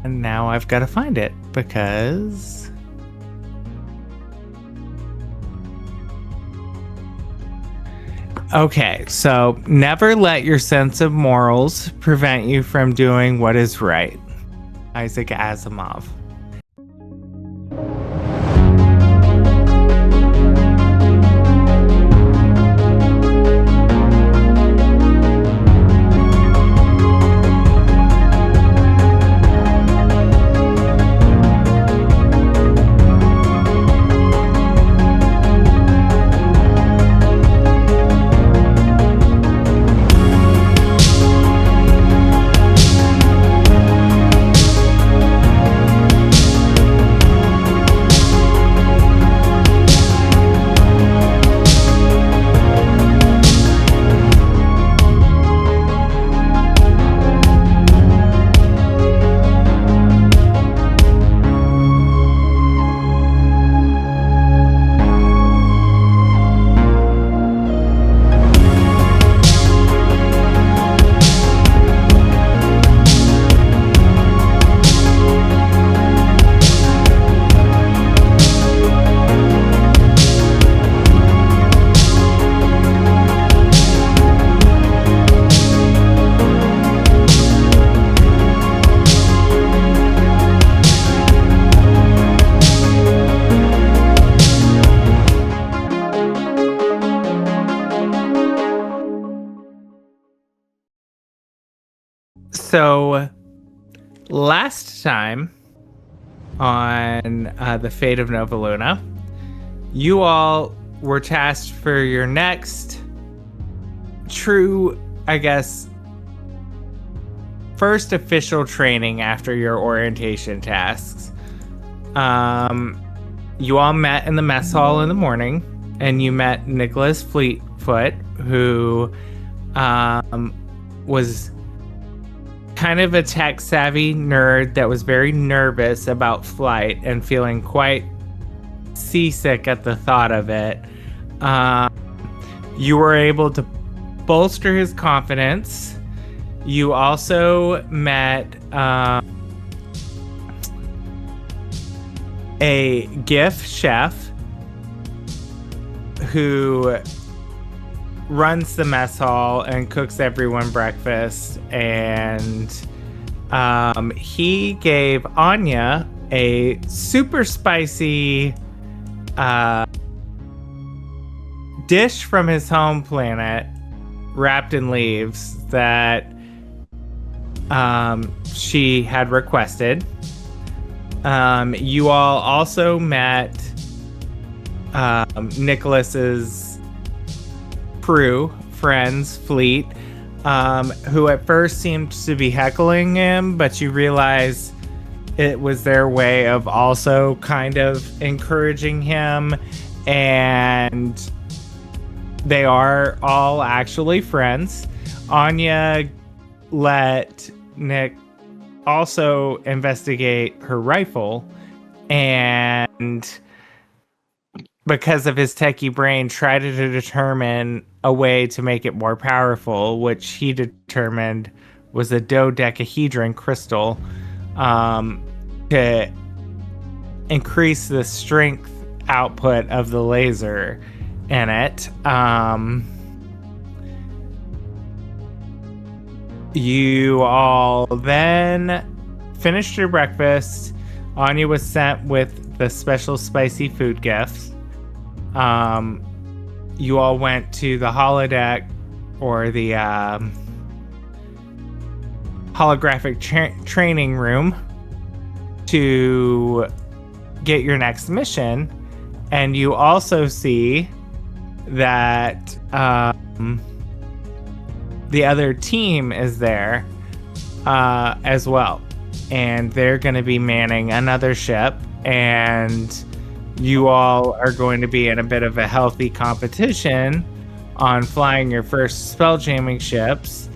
And now I've got to find it because... Okay, so never let your sense of morals prevent you from doing what is right. Isaac Asimov. So, last time on the Fate of Nova Luna, you all were tasked for your next true, I guess, first official training after your orientation tasks. You all met in the mess hall in the morning, and you met Nicholas Fleetfoot, who was kind of a tech-savvy nerd that was very nervous about flight and feeling quite seasick at the thought of it. You were able to bolster his confidence. You also met a GIF chef who runs the mess hall and cooks everyone breakfast, and he gave Anya a super spicy dish from his home planet wrapped in leaves that she had requested. You all also met Nicholas's friends, Fleet, who at first seemed to be heckling him, but you realize it was their way of also kind of encouraging him, and they are all actually friends. Anya let Nick also investigate her rifle, and because of his techie brain, tried to determine a way to make it more powerful, which he determined was a dodecahedron crystal to increase the strength output of the laser in it. You all then finished your breakfast. Anya was sent with the special spicy food gifts. You all went to the holodeck, or the holographic training room, to get your next mission, and you also see that the other team is there as well, and they're going to be manning another ship, and you all are going to be in a bit of a healthy competition on flying your first spelljamming ships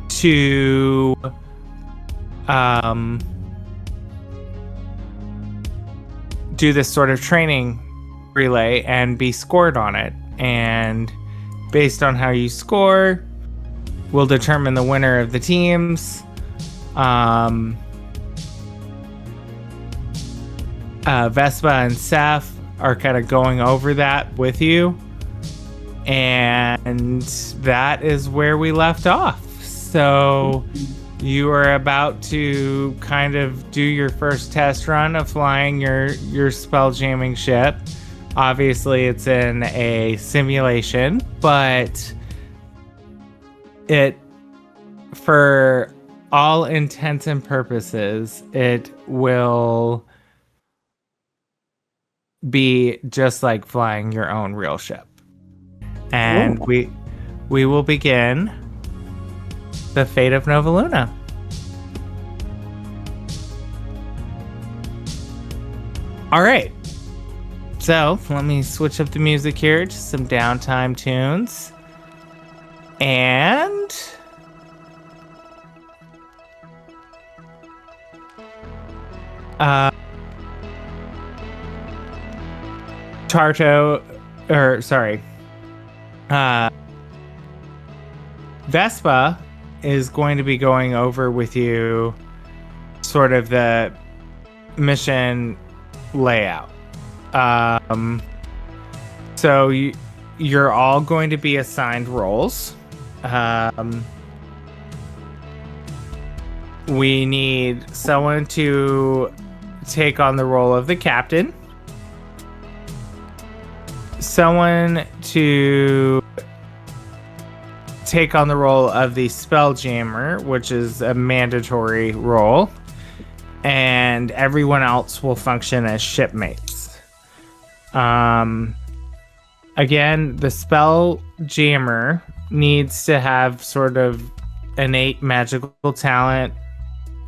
to do this sort of training relay and be scored on it. And based on how you score, will determine the winner of the teams. Vespa and Seth are kind of going over that with you. And that is where we left off. So you are about to kind of do your first test run of flying your spell jamming ship. Obviously, it's in a simulation, but for all intents and purposes, it will be just like flying your own real ship. And we will begin the fate of Nova Luna. All right. So let me switch up the music here to some downtime tunes. And Vespa is going to be going over with you sort of the mission layout. So you're all going to be assigned roles. We need someone to take on the role of the captain. Someone to take on the role of the Spelljammer, which is a mandatory role. And everyone else will function as shipmates. Again, the Spelljammer needs to have sort of innate magical talent,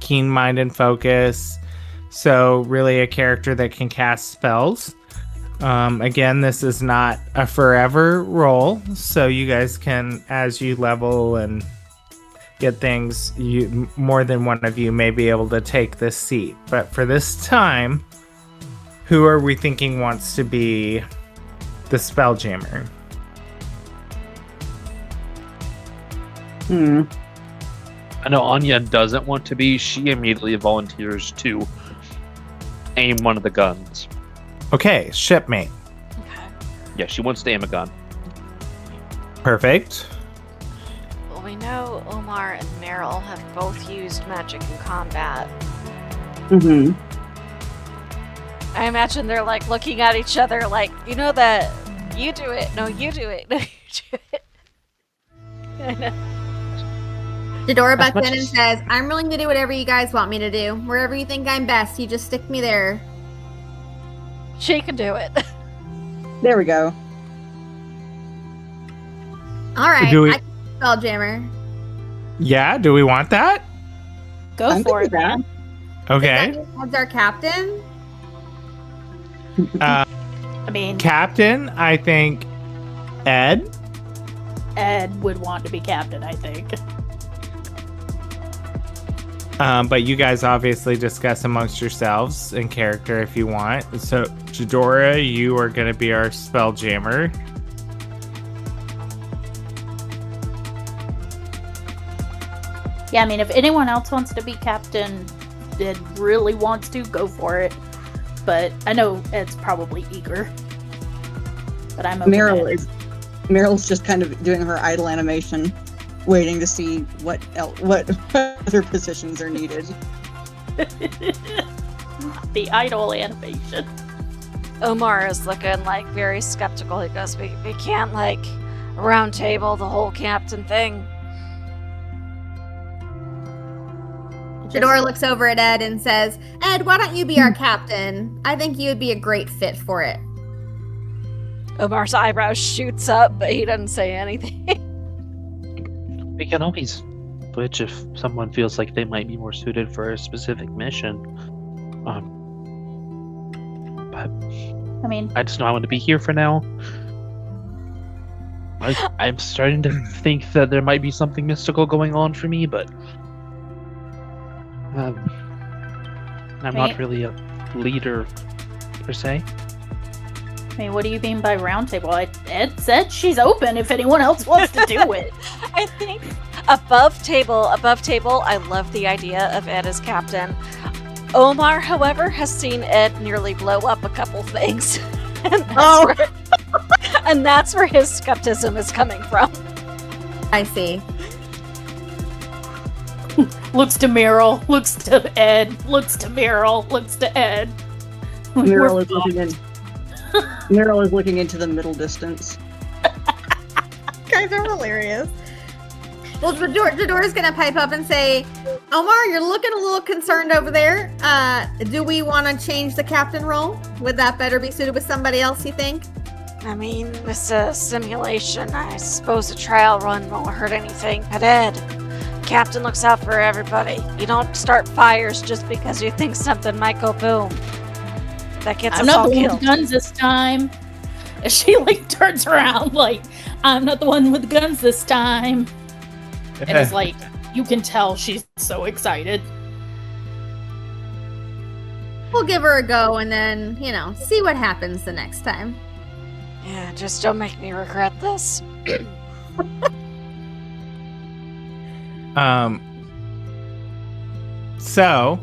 keen mind and focus. So really a character that can cast spells. Again, this is not a forever role, so you guys can, as you level and get things, more than one of you may be able to take this seat. But for this time, who are we thinking wants to be the Spelljammer? I know Anya doesn't want to be. She immediately volunteers to aim one of the guns. Okay, shipmate. Okay. Yeah, she wants to aim a gun. Perfect. Well, we know Omar and Meryl have both used magic in combat. Mm-hmm. I imagine they're like looking at each other like, you know that you do it. No, you do it. No, you do it. I know. Jadora butts in and says, I'm willing to do whatever you guys want me to do. Wherever you think I'm best, you just stick me there. She can do it. There we go. All right, Do we- I can be Spelljammer. Yeah, do we want that? Go I'm for good it, with that. man. Okay. As our captain. I mean, Captain, I think Ed. Ed would want to be captain, I think. But you guys obviously discuss amongst yourselves in character if you want. So, Jadora, you are going to be our Spelljammer. Yeah, I mean, if anyone else wants to be captain, Ed really wants to, go for it. But I know Ed's probably eager. But I'm okay. Meryl's just kind of doing her idle animation, waiting to see what other positions are needed. The idle animation. Omar is looking like very skeptical. He goes, we can't like round table the whole captain thing. Jadora looks over at Ed and says, Ed, why don't you be our captain? I think you would be a great fit for it. Omar's eyebrows shoots up, but he doesn't say anything. We can always switch if someone feels like they might be more suited for a specific mission. But I mean, I just know I want to be here for now. I'm starting to think that there might be something mystical going on for me, but I'm not really a leader per se. I mean, what do you mean by roundtable? Ed said she's open if anyone else wants to do it. I think above table, I love the idea of Ed as captain. Omar, however, has seen Ed nearly blow up a couple things. And that's, Oh. and that's where his skepticism is coming from. I see. Looks to Meryl, looks to Ed, looks to Meryl, looks to Ed. Meryl We're is looking in. Meryl is looking into the middle distance. Guys are hilarious. Well, Jadora's gonna pipe up and say, Omar, you're looking a little concerned over there. Do we want to change the captain role? Would that better be suited with somebody else, you think? I mean, this is a simulation. I suppose a trial run won't hurt anything. But Ed, Captain looks out for everybody. You don't start fires just because you think something might go boom. That gets I'm us not all the one killed. with guns this time. She like turns around like, I'm not the one with guns this time. And it's like, you can tell she's so excited. We'll give her a go and then, see what happens the next time. Yeah, just don't make me regret this. So,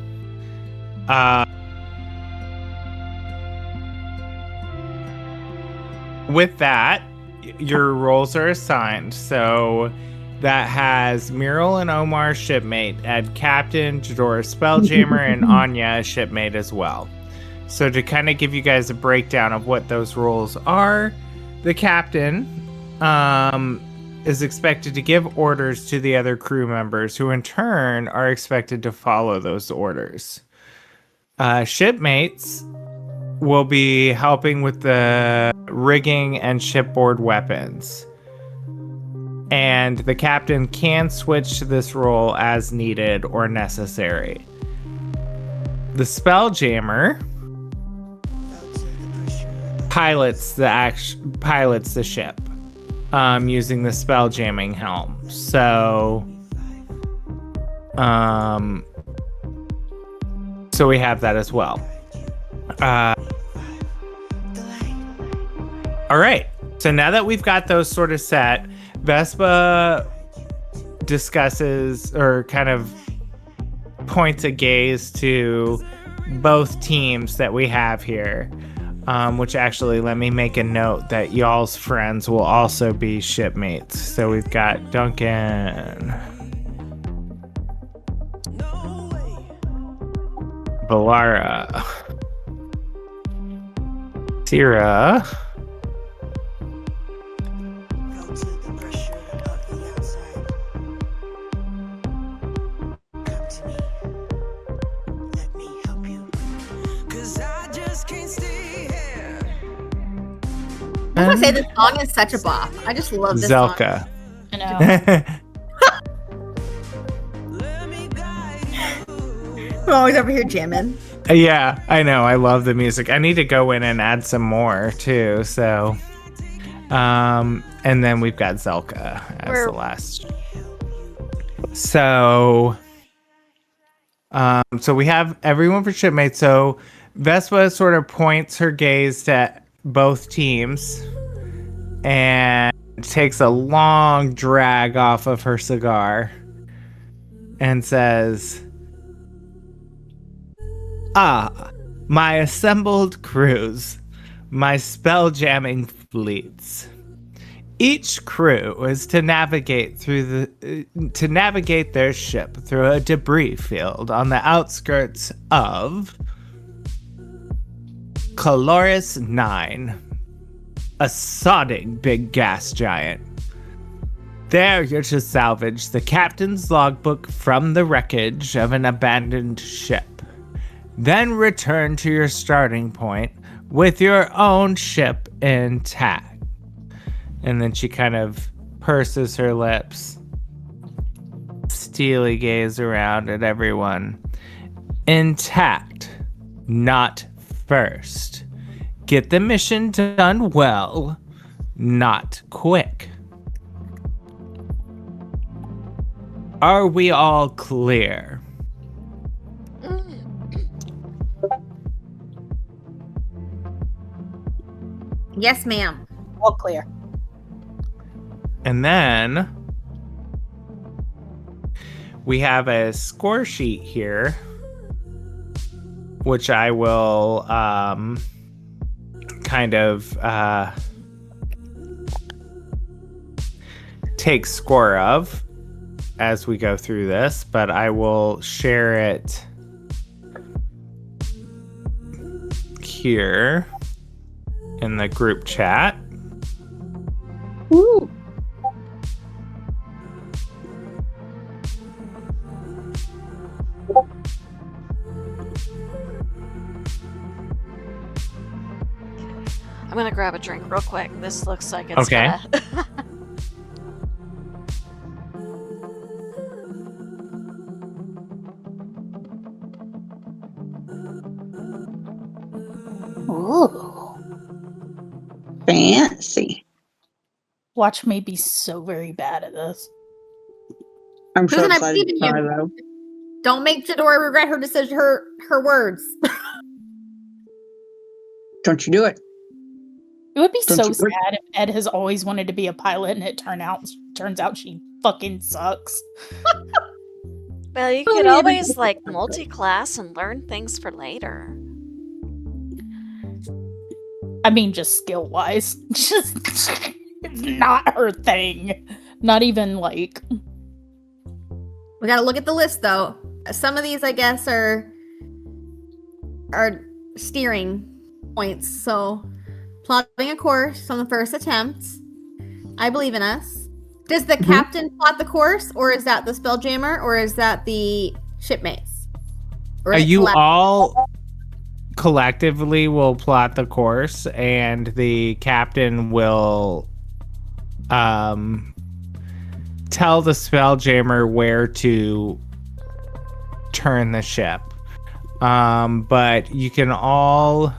with that, your roles are assigned. So that has Muriel and Omar shipmate, Ed captain, Jadora spelljammer, and Anya shipmate as well. So to kind of give you guys a breakdown of what those roles are, the captain is expected to give orders to the other crew members, who in turn are expected to follow those orders. Shipmates will be helping with the rigging and shipboard weapons. And the captain can switch to this role as needed or necessary. The spelljammer pilots the ship using the spelljamming helm. So we have that as well. All right. So now that we've got those sort of set, Vespa discusses or kind of points a gaze to both teams that we have here. Which actually, let me make a note that y'all's friends will also be shipmates. So we've got Duncan, Valara, Sierra, I want to say this song is such a bop. I just love this song. Zelka. I know. I'm always over here jamming. Yeah, I know. I love the music. I need to go in and add some more too. So, and then we've got Zelka as the last. So, so we have everyone for shipmates. So Vespa sort of points her gaze to both teams and takes a long drag off of her cigar and says, "Ah, my assembled crews, my spelljamming fleets. Each crew is to navigate their ship through a debris field on the outskirts of Caloris 9, a sodding big gas giant. There you're to salvage the captain's logbook from the wreckage of an abandoned ship. Then return to your starting point with your own ship intact." And then she kind of purses her lips, steely gaze around at everyone. "Intact, not first. Get the mission done well, not quick. Are we all clear?" Yes, ma'am. All clear. And then we have a score sheet here which I will kind of take score of as we go through this, but I will share it here in the group chat. Woo. I'm gonna grab a drink real quick. This looks like it's Okay. gonna... Ooh. Fancy. Watch me be so very bad at this. I'm so Susan, I excited believe to in try you. though. Don't make Jadora regret her decision, her words. Don't you do it. It would be Don't so you work- sad if Ed has always wanted to be a pilot and it turns out she fucking sucks. Well, you Oh, could yeah. always, like, multi-class and learn things for later. I mean, just skill wise. Just it's not her thing. Not even like We gotta look at the list though. Some of these, I guess, are steering points. So, plotting a course on the first attempt. I believe in us. Does the captain plot the course, or is that the Spelljammer, or is that the shipmates? Or is it You collab- all collectively will plot the course, and the captain will tell the Spelljammer where to turn the ship. But you can all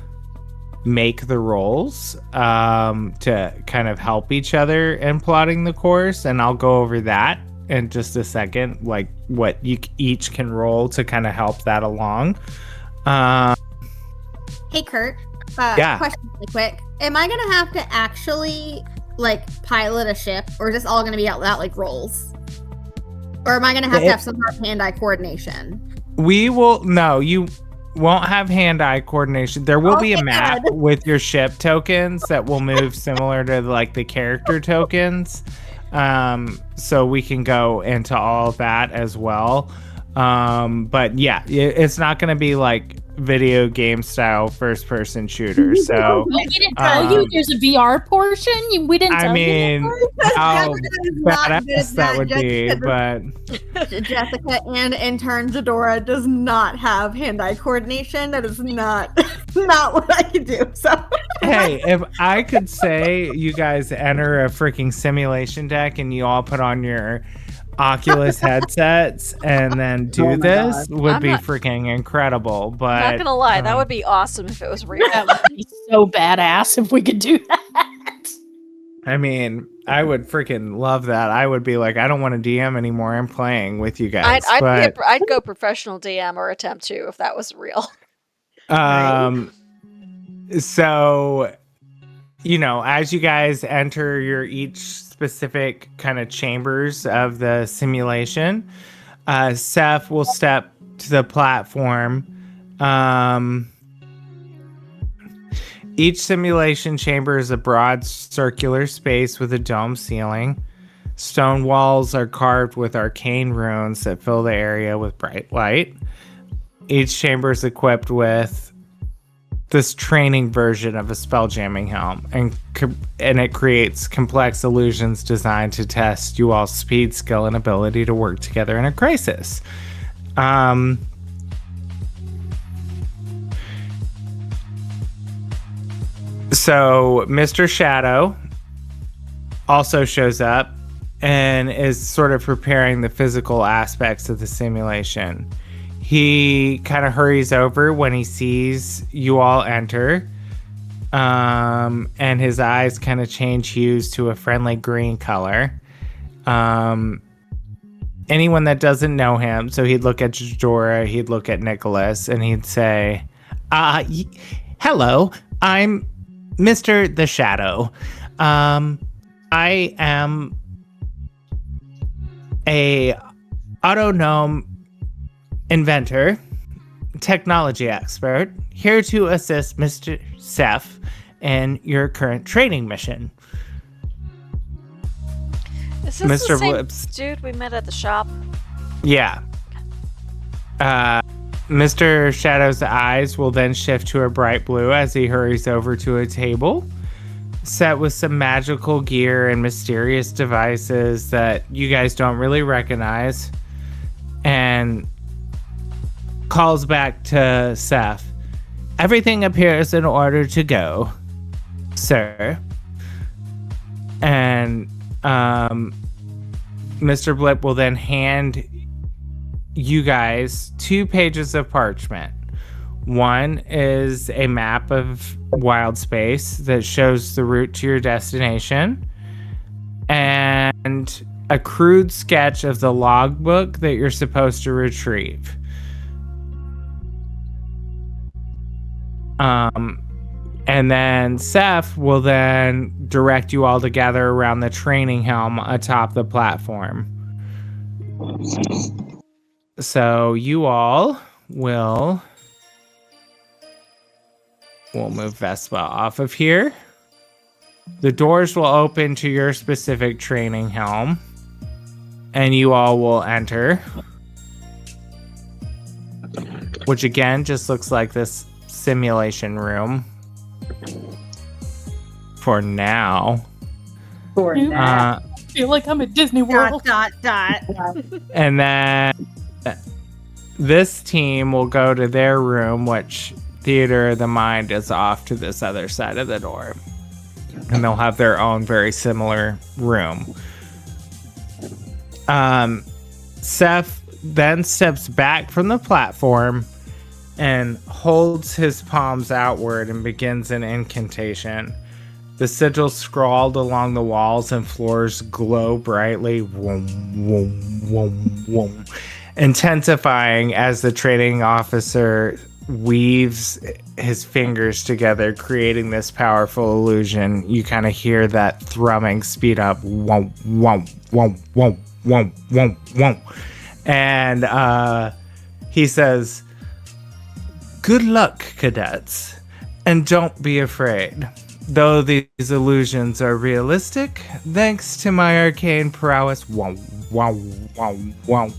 make the rolls to kind of help each other in plotting the course, and I'll go over that in just a second, like what you each can roll to kind of help that along. Hey, Curt. Yeah. Question really quick. Am I gonna have to actually like pilot a ship, or is this all gonna be out like rolls? Or am I gonna have to have some sort of hand-eye coordination? You won't have hand-eye coordination. There will be a Okay, map good. with your ship tokens that will move similar to like the character tokens. So we can go into all of that as well. But yeah, it's not going to be like video game style first-person shooter. So we didn't tell you there's a VR portion. We didn't I tell mean, how Jessica is not good badass at that would be, Jessica but Jessica and intern Jadora does not have hand-eye coordination. That is not what I can do. So hey, if I could say you guys enter a freaking simulation deck and you all put on your Oculus headsets and then do Oh my this would I'm be not- freaking incredible. But Not gonna lie, that would be awesome if it was real. That would be so badass if we could do that. I mean, I would freaking love that. I would be like, I don't want to DM anymore. I'm playing with you guys. I'd go professional DM or attempt to if that was real. So, as you guys enter your each specific kind of chambers of the simulation, Seth will step to the platform. Each simulation chamber is a broad circular space with a dome ceiling. Stone walls are carved with arcane runes that fill the area with bright light. Each chamber is equipped with this training version of a spelljamming helm, and it creates complex illusions designed to test you all's speed, skill, and ability to work together in a crisis. So Mr. Shadow also shows up and is sort of preparing the physical aspects of the simulation. He kind of hurries over when he sees you all enter, and his eyes kind of change hues to a friendly green color. Anyone that doesn't know him, so he'd look at Jadora, he'd look at Nicholas, and he'd say, hello, I'm Mr. the Shadow. I am a autonome inventor technology expert, here to assist Mr. Seth in your current training mission. Is this Mr. the same Blips. dude we met at the shop? Yeah. Mr. Shadow's eyes will then shift to a bright blue as he hurries over to a table set with some magical gear and mysterious devices that you guys don't really recognize, and calls back to Seth. Everything appears in order to go, sir. And Mr. Blip will then hand you guys 2 pages of parchment. One is a map of wild space that shows the route to your destination, and a crude sketch of the logbook that you're supposed to retrieve. And then Seth will then direct you all to gather around the training helm atop the platform. So you all will... We'll move Vespa off of here. The doors will open to your specific training helm, and you all will enter. Which again just looks like this simulation room. For now. For that. I feel like I'm at Disney World. Dot. And then this team will go to their room, which Theater of the Mind is off to this other side of the door. And they'll have their own very similar room. Seth then steps back from the platform and holds his palms outward and begins an incantation. The sigils scrawled along the walls and floors glow brightly, whoom, whoom, whoom, whoom, intensifying as the training officer weaves his fingers together, creating this powerful illusion. You kind of hear that thrumming speed up, whoom, whoom, whoom, whoom, whoom, whoom, whoom. And he says, "Good luck, cadets, and don't be afraid. Though these illusions are realistic, thanks to my arcane prowess, wow, wow, wow, wow,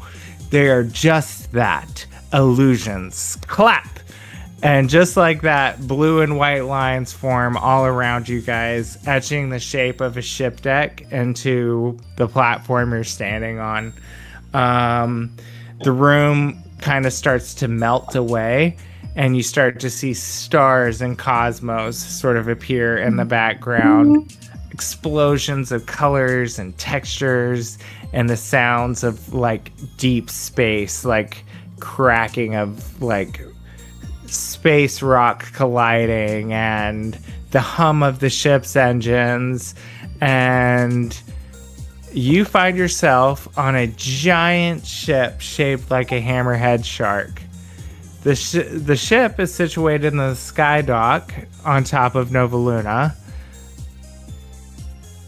they are just that, illusions. Clap!" And just like that, blue and white lines form all around you guys, etching the shape of a ship deck into the platform you're standing on. The room kind of starts to melt away, and you start to see stars and cosmos sort of appear in the background. Explosions of colors and textures, and the sounds of like deep space, like cracking of like space rock colliding, and the hum of the ship's engines. And you find yourself on a giant ship shaped like a hammerhead shark. The ship is situated in the sky dock on top of Nova Luna,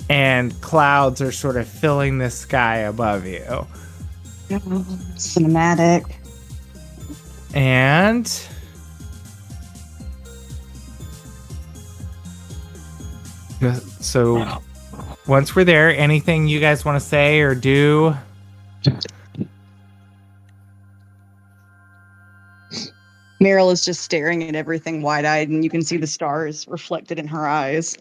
and clouds are sort of filling the sky above you. Cinematic. And so once we're there, anything you guys want to say or do? Meryl is just staring at everything wide-eyed, and you can see the stars reflected in her eyes.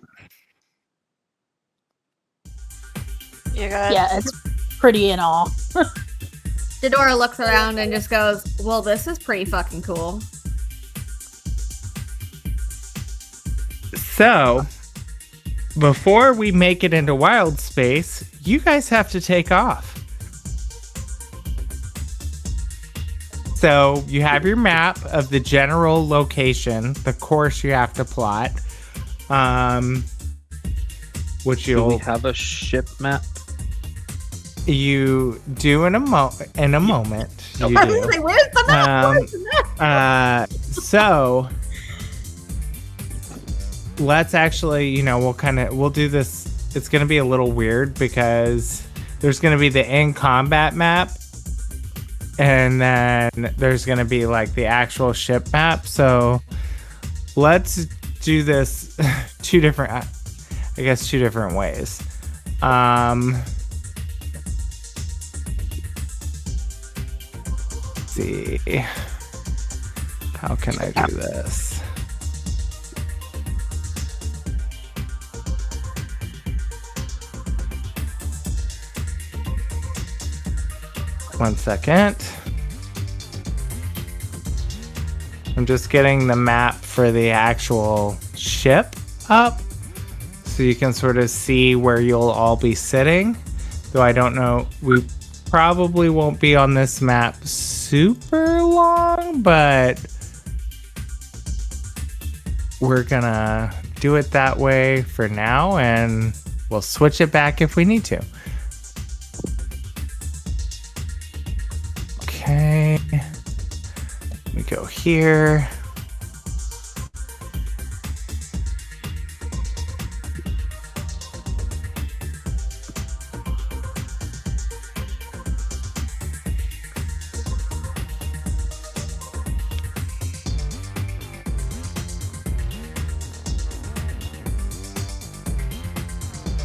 You good? Yeah, it's pretty in awe. Dodora looks around and just goes, "Well, this is pretty fucking cool." So, before we make it into wild space, you guys have to take off. So, you have your map of the general location, the course you have to plot. Which Do we you'll have a ship map? you do in a moment. You I was do. gonna say, where's the map? Where's the map? So let's actually, we'll do this. It's going to be a little weird because there's going to be the in combat map, and then there's going to be like the actual ship map. So let's do this two different ways. Let's see, how can I do this? One second. I'm just getting the map for the actual ship up so you can sort of see where you'll all be sitting. Though I don't know, we probably won't be on this map super long, but we're gonna do it that way for now, and we'll switch it back if we need to. Okay, let me go here.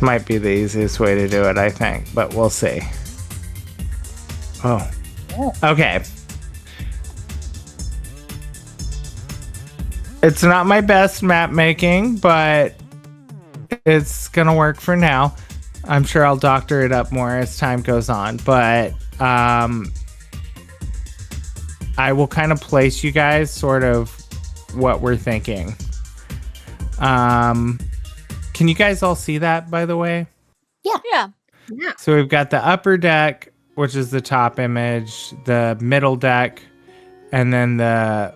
Might be the easiest way to do it, I think, but we'll see. Oh. Okay. It's not my best map making, but it's gonna work for now. I'm sure I'll doctor it up more as time goes on, but I will kind of place you guys sort of what we're thinking. Can you guys all see that, by the way? Yeah. So we've got the upper deck, which is the top image, the middle deck, and then the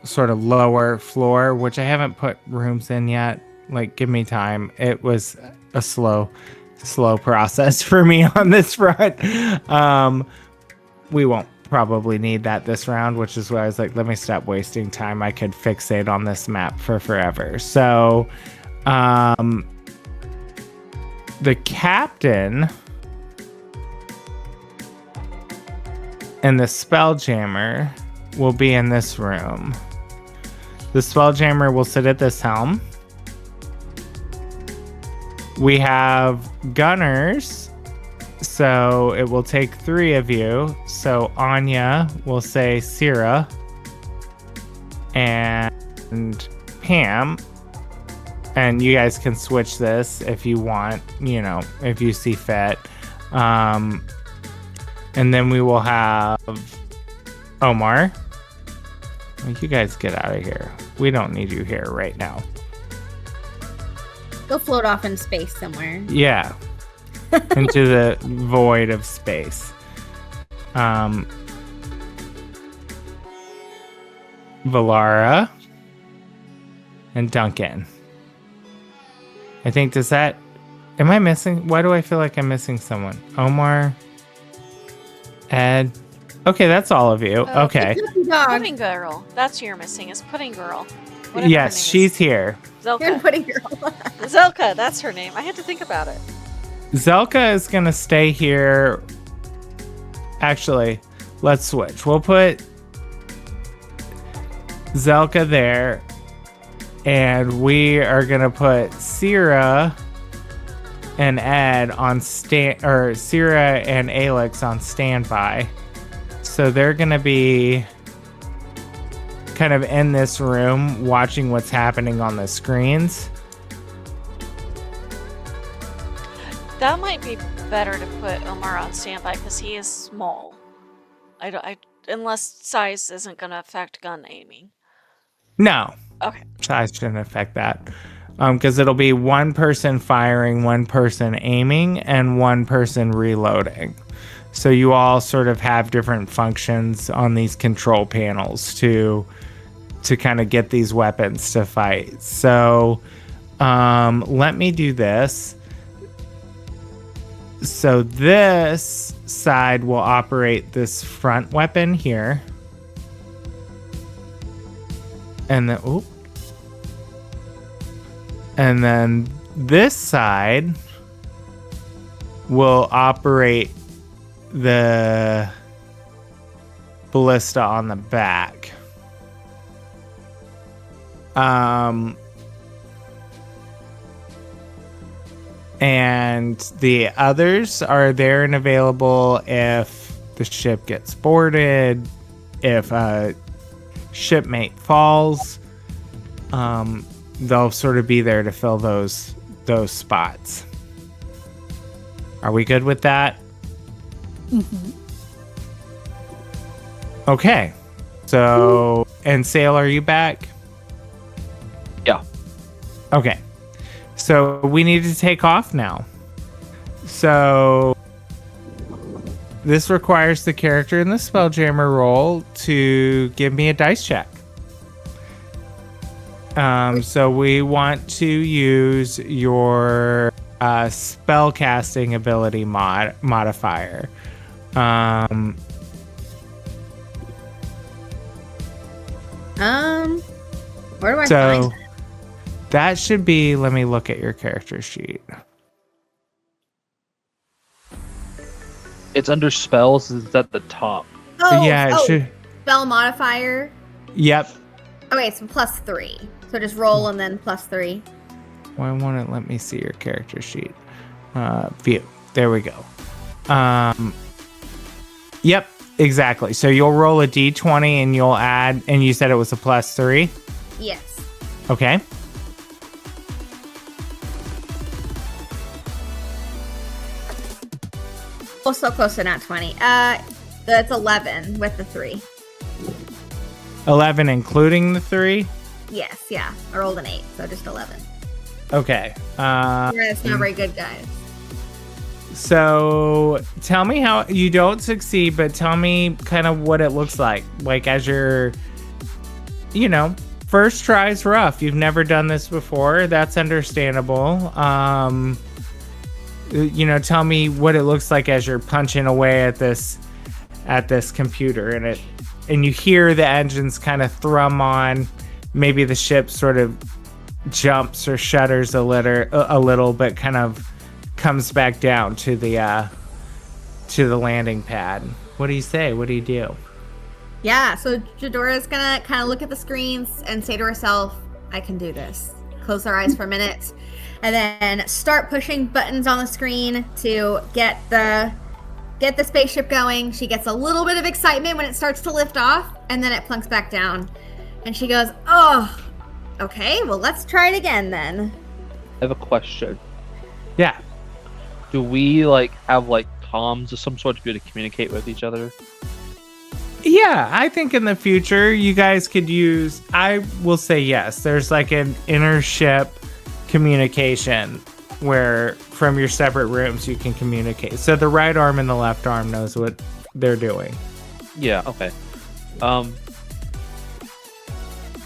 sort of lower floor, which I haven't put rooms in yet. Like, give me time. It was a slow process for me on this front. We won't probably need that this round, which is why I was like, let me stop wasting time. I could fixate on this map for forever. So, the captain and the Spelljammer will be in this room. The Spelljammer will sit at this helm. We have gunners, so it will take 3 of you. So Anya will say Syrah, and Pam. And you guys can switch this if you want, you know, if you see fit. And then we will have Omar. You guys get out of here. We don't need you here right now. Go float off in space somewhere. Yeah. Into the void of space. Valara and Duncan. I think, am I missing? Why do I feel like I'm missing someone? Omar, Ed. Okay, that's all of you. Okay. Pudding Girl. That's who you're missing, is Pudding Girl. Whatever Yes, her name she's is. here. Zelka. Pudding Girl. Zelka, that's her name. I had to think about it. Zelka is going to stay here. Actually, let's switch. We'll put Zelka there. And we are going to put Syrah and Ed on Syrah and Alex on standby. So they're going to be kind of in this room watching what's happening on the screens. That might be better to put Omar on standby because he is small. Unless size isn't going to affect gun aiming. No. Okay. Size shouldn't affect that. Because it'll be one person firing, one person aiming, and one person reloading. So you all sort of have different functions on these control panels to kind of get these weapons to fight. So let me do this. So this side will operate this front weapon here. And then, and then this side will operate the ballista on the back. And the others are there and available if the ship gets boarded, if a shipmate falls. They'll sort of be there to fill those spots. Are we good with that? Mm-hmm. Okay. So, and Sail, are you back? Yeah. Okay. So we need to take off now. So this requires the character in the Spelljammer role to give me a dice check. So we want to use your spellcasting ability modifier. Where do I find that? That should be, let me look at your character sheet. It's under spells. It's at the top. Yeah, it should. Spell modifier. Yep. Okay, so +3. So just roll and then +3. Why won't it let me see your character sheet? View. There we go. Yep, exactly. So you'll roll a d20 and you'll add, and you said it was a +3? Yes. Okay. Oh, so close to not 20. That's 11 with the 3. 11 including the 3? Yes, yeah. I rolled an 8, so just 11. Okay. It's not very good, guys. So tell me how you don't succeed, but tell me kind of what it looks like. Like as you're, first try's rough. You've never done this before. That's understandable. Tell me what it looks like as you're punching away at this computer, and you hear the engines kind of thrum on. Maybe the ship sort of jumps or shudders a little, but kind of comes back down to the landing pad. What do you say? What do you do? Yeah, so Jidora's gonna kind of look at the screens and say to herself, I can do this. Close her eyes for a minute, and then start pushing buttons on the screen to get the spaceship going. She gets a little bit of excitement when it starts to lift off, and then it plunks back down. And she goes, oh, okay, well, let's try it again then. I have a question. Yeah. Do we have comms of some sort to be able to communicate with each other? Yeah, I think in the future you guys could use, I will say yes, there's an inter-ship communication where from your separate rooms you can communicate. So the right arm and the left arm knows what they're doing. Yeah, okay.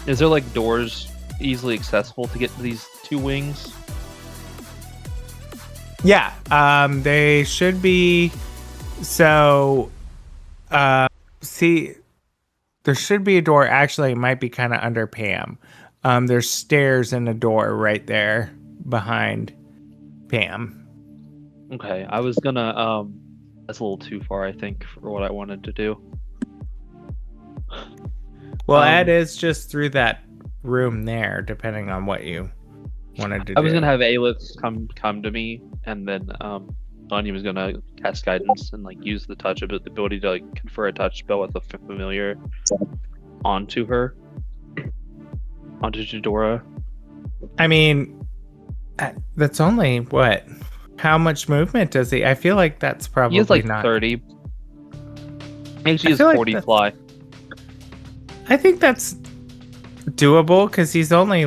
Is there doors easily accessible to get to these two wings? Yeah, they should be. So, see, there should be a door. Actually, it might be kind of under Pam. There's stairs and a door right there behind Pam. Okay, I was gonna. That's a little too far, I think, for what I wanted to do. Well, Ed is just through that room there, depending on what you wanted to do. I was gonna have Aelith come to me, and then Anya was gonna cast guidance and use the touch ability to confer a touch spell with a familiar onto Jidora. I mean, that's only what? How much movement does he? I feel like that's probably he has not 30. Maybe she has 40 fly. I think that's doable because he's only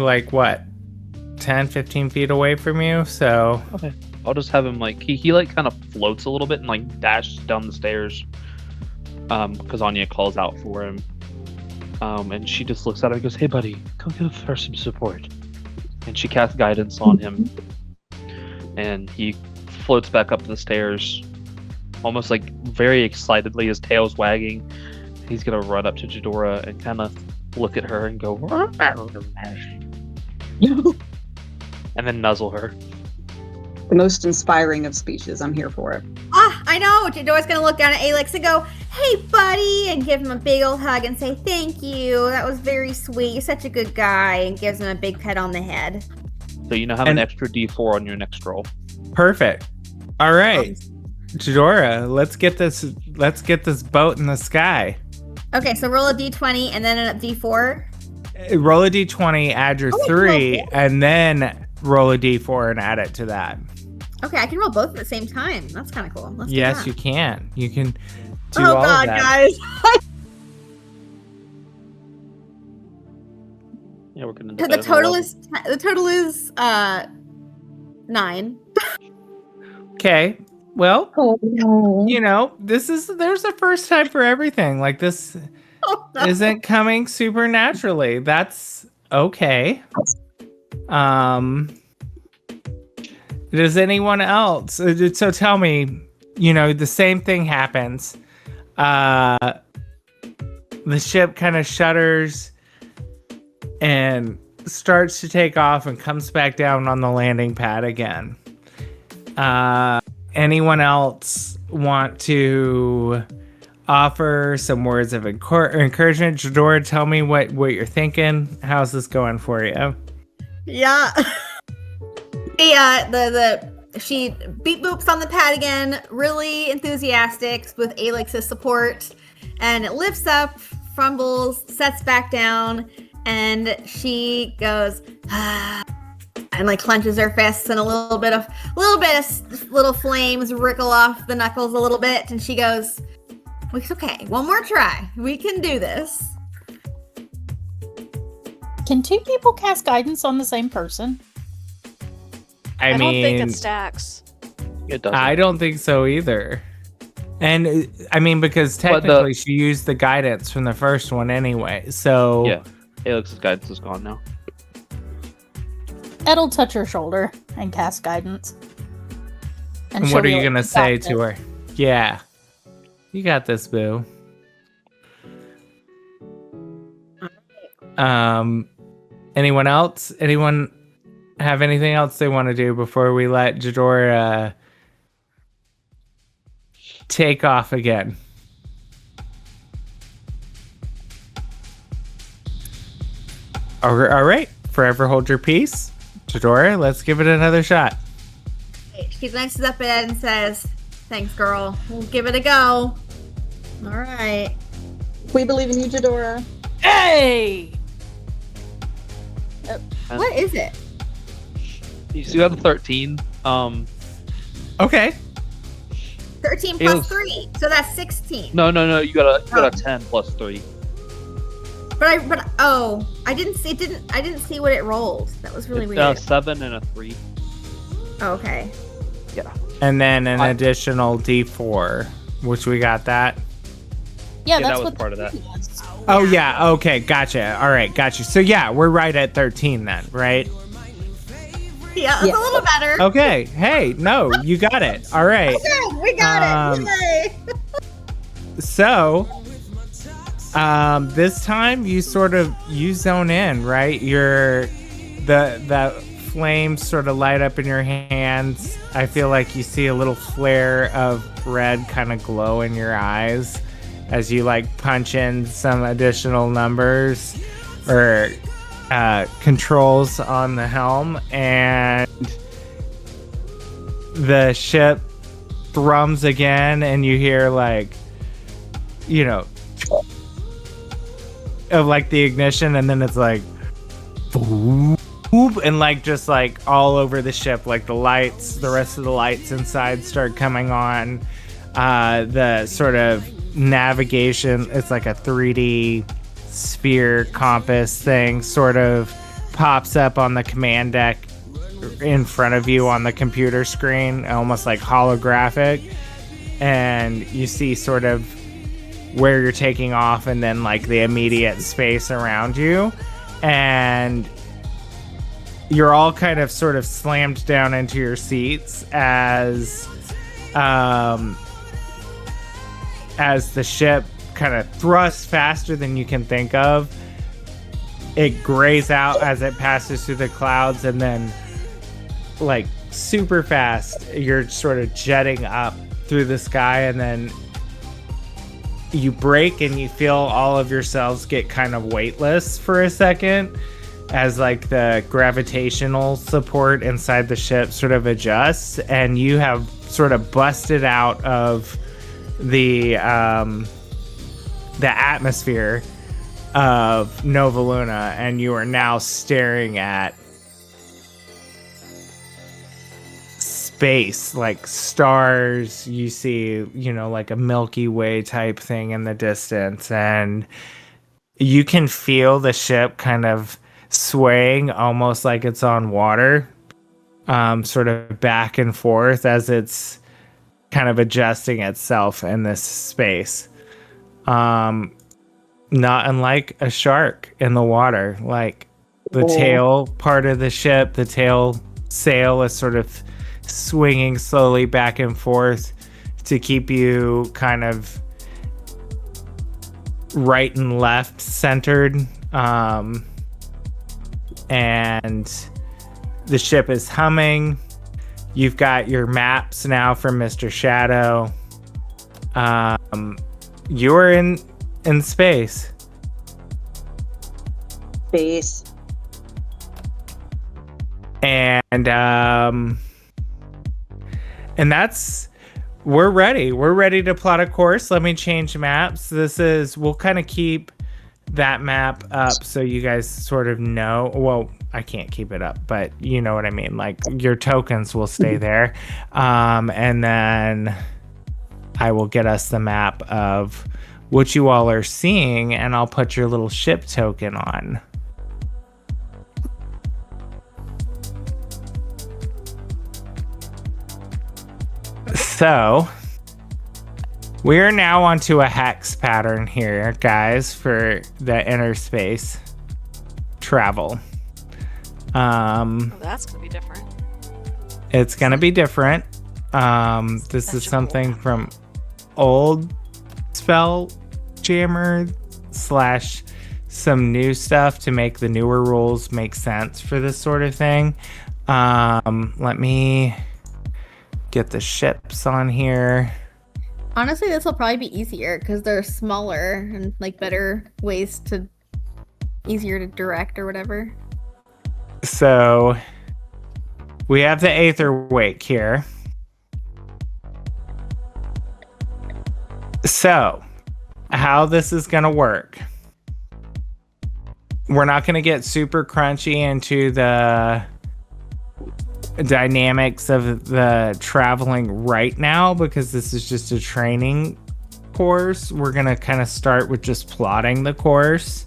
10, 15 feet away from you. So okay, I'll just have him he kind of floats a little bit and dashes down the stairs. Because Anya calls out for him. And she just looks at him and goes, "Hey, buddy, come give her some support." And she casts guidance on him, and he floats back up the stairs, almost very excitedly, his tail's wagging. He's gonna run up to Jidora and kind of look at her and go, and then nuzzle her. The most inspiring of speeches. I'm here for it. Ah, I know. Jador's gonna look down at Alex and go, "Hey, buddy," and give him a big old hug and say, "Thank you. That was very sweet. You're such a good guy," and gives him a big pet on the head. So you now have an extra D4 on your next roll. Perfect. All right, Jadora, let's get this boat in the sky. Okay, so roll a d20 and then a d4. Roll a d20, add your 3, and then roll a d4 and add it to that. Okay, I can roll both at the same time. That's kind of cool. Let's do Yes, that. you can. You can do Oh all God, of that. guys! Yeah, we're gonna. The total is 9. Okay. Well, Oh, no. you know, there's a first time for everything. Like this Oh, no. isn't coming super naturally. That's okay. Does anyone else? So tell me, you know, the same thing happens. The ship kind of shudders and starts to take off and comes back down on the landing pad again. Anyone else want to offer some words of encouragement? Jadora, tell me what you're thinking. How's this going for you? Yeah. She beep boops on the pad again, really enthusiastic with Alex's support, and it lifts up, fumbles, sets back down, and she goes and like clenches her fists, and a little bit of little flames rickle off the knuckles a little bit, and she goes, "It's okay, one more try. We can do this." Can 2 people cast guidance on the same person? I don't think mean, it stacks. It doesn't. I don't think so either. And I mean, because technically she used the guidance from the first one anyway. So Yeah, Alex's guidance is gone now. Ed'll touch her shoulder and cast guidance. And she'll what are be you like, gonna "You say got to this." her? Yeah, you got this, boo. Anyone else? Anyone have anything else they want to do before we let Jadora take off again? All right, forever hold your peace. Jadora, let's give it another shot. She glances up at Ed and says, "Thanks, girl. We'll give it a go." All right. We believe in you, Jadora. Hey! What is it? You have a 13. Okay. 13 It plus was- 3, so that's 16. No. You got a 10 plus 3. I didn't see what it rolled. That was really It's weird. 7 and a 3. Oh, okay. Yeah. And then an additional D4, which we got that. Yeah, Yeah, that's that was what part of that. was. Oh, yeah. Okay. Gotcha. All right. Gotcha. So, yeah, we're right at 13 then, right? Yeah, that's a little better. Okay. Hey, no, you got it. All right. Good, we got it. Yay. So, this time you zone in, right? The flames sort of light up in your hands. I feel like you see a little flare of red kind of glow in your eyes as you like punch in some additional numbers or controls on the helm, and the ship thrums again, and you hear like, you know, of like the ignition, and then it's like boop, and like just like all over the ship, like the rest of the lights inside start coming on. The sort of navigation, it's like a 3D sphere compass thing, sort of pops up on the command deck in front of you on the computer screen, almost like holographic, and you see sort of where you're taking off and then like the immediate space around you, and you're all kind of sort of slammed down into your seats as the ship kind of thrusts faster than you can think of. It grays out as it passes through the clouds, and then like super fast you're sort of jetting up through the sky, and then you break and you feel all of yourselves get kind of weightless for a second as like the gravitational support inside the ship sort of adjusts, and you have sort of busted out of the atmosphere of Nova Luna, and you are now staring at space, like stars. You see, like a Milky Way type thing in the distance, and you can feel the ship kind of swaying almost like it's on water, sort of back and forth as it's kind of adjusting itself in this space. Not unlike a shark in the water. Like the tail part of the ship, the tail sail is sort of swinging slowly back and forth to keep you kind of right and left centered. And the ship is humming. You've got your maps now from Mr. Shadow. You're in space. Space. And we're ready. We're ready to plot a course. Let me change maps. We'll kind of keep that map up so you guys sort of know. Well, I can't keep it up, but you know what I mean. Like your tokens will stay there. And then I will get us the map of what you all are seeing, and I'll put your little ship token on. So we are now onto a hex pattern here, guys, for the inner space travel. That's gonna be different. It's gonna be different. This is something from old Spelljammer / some new stuff to make the newer rules make sense for this sort of thing. Let me get the ships on here. Honestly, this will probably be easier because they're smaller and like better ways to easier to direct or whatever. So we have the Aether Wake here. So how this is going to work. We're not going to get super crunchy into the dynamics of the traveling right now because this is just a training course. We're going to kind of start with just plotting the course.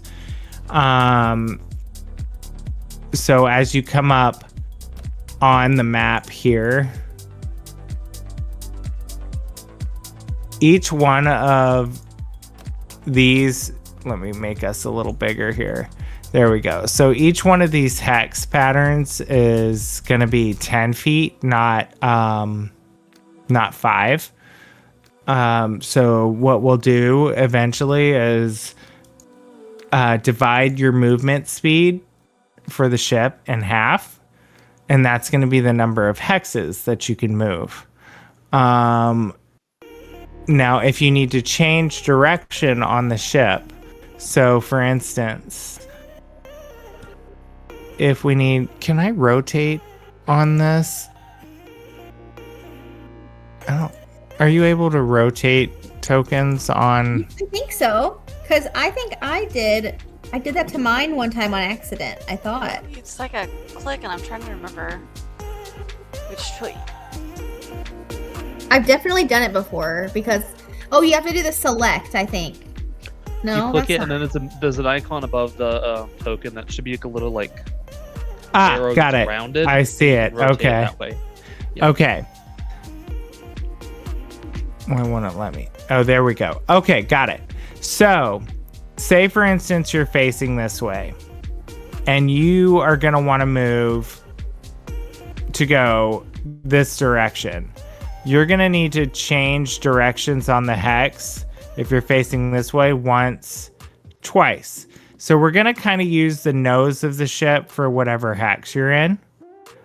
So as you come up on the map here, each one of these, let me make us a little bigger here. There we go. So each one of these hex patterns is going to be 10 feet, not 5. So what we'll do eventually is divide your movement speed for the ship in half, and that's going to be the number of hexes that you can move. Now, if you need to change direction on the ship, so for instance, if we need, can I rotate on this? Are you able to rotate tokens on? I think so, because I think I did that to mine one time on accident, I thought. It's like a click, and I'm trying to remember which tweet. I've definitely done it before because, you have to do the select, I think. No, you click it, not. and then there's an icon above the token that should be like a little arrow Got it. rounded. I see it. Rotate Okay. That way. Yeah. Okay. Why won't it let me? Oh, there we go. Okay, got it. So, say for instance you're facing this way, and you are going to want to move to go this direction. You're going to need to change directions on the hex if you're facing this way twice. So we're going to kind of use the nose of the ship for whatever hex you're in.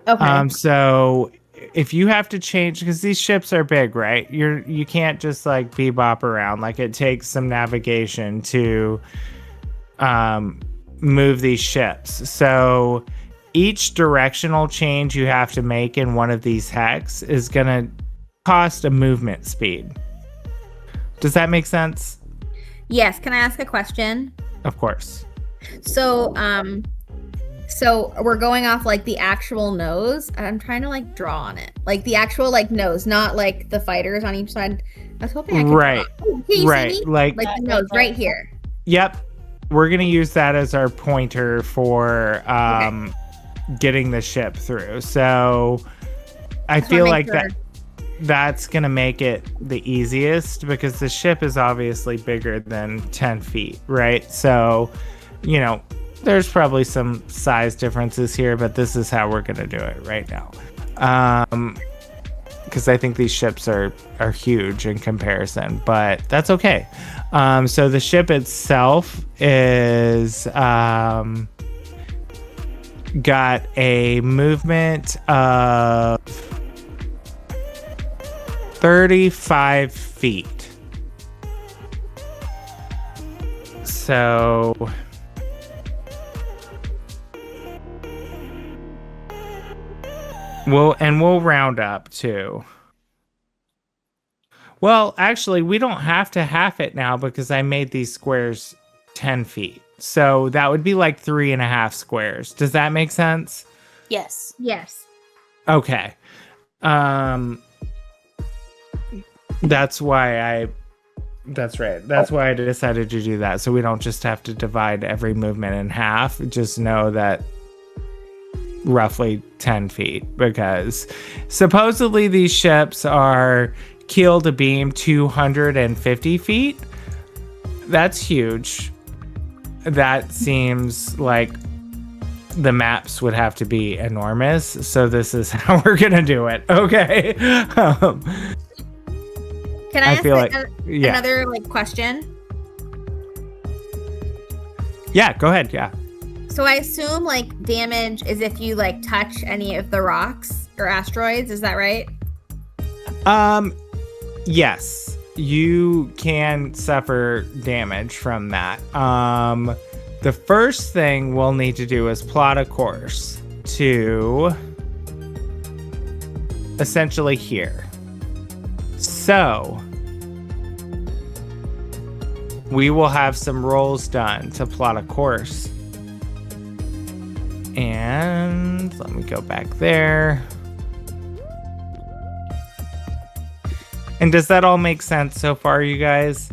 Okay. So if you have to change, because these ships are big, right? You can't just like bebop around. Like it takes some navigation to move these ships. So each directional change you have to make in one of these hex is gonna cost a movement speed. Does that make sense? Yes. Can I ask a question? Of course. So, so we're going off like the actual nose. I'm trying to like draw on it, like the actual like nose, not like the fighters on each side. I was hoping I could. Right. Can you Right. see me? Like Like the nose right here. Yep. We're going to use that as our pointer for getting the ship through. So I feel like that's going to make it the easiest because the ship is obviously bigger than 10 feet, right? So, you know, there's probably some size differences here, but this is how we're going to do it right now. Because I think these ships are huge in comparison, but that's okay. So the ship itself is got a movement of 35 feet. So we'll round up too. Well, actually, we don't have to half it now because I made these squares 10 feet. So that would be like 3.5 squares. Does that make sense? Yes. Yes. Okay. That's right. That's why I decided to do that. So we don't just have to divide every movement in half. Just know that roughly 10 feet, because supposedly these ships are keel to beam 250 feet. That's huge. That seems like the maps would have to be enormous. So this is how we're gonna do it. Okay. Can I ask feel another like question? Yeah, go ahead. Yeah. So I assume like damage is if you like touch any of the rocks or asteroids. Is that right? Yes, you can suffer damage from that. The first thing we'll need to do is plot a course to essentially here. So we will have some rolls done to plot a course. And let me go back there. And does that all make sense so far, you guys?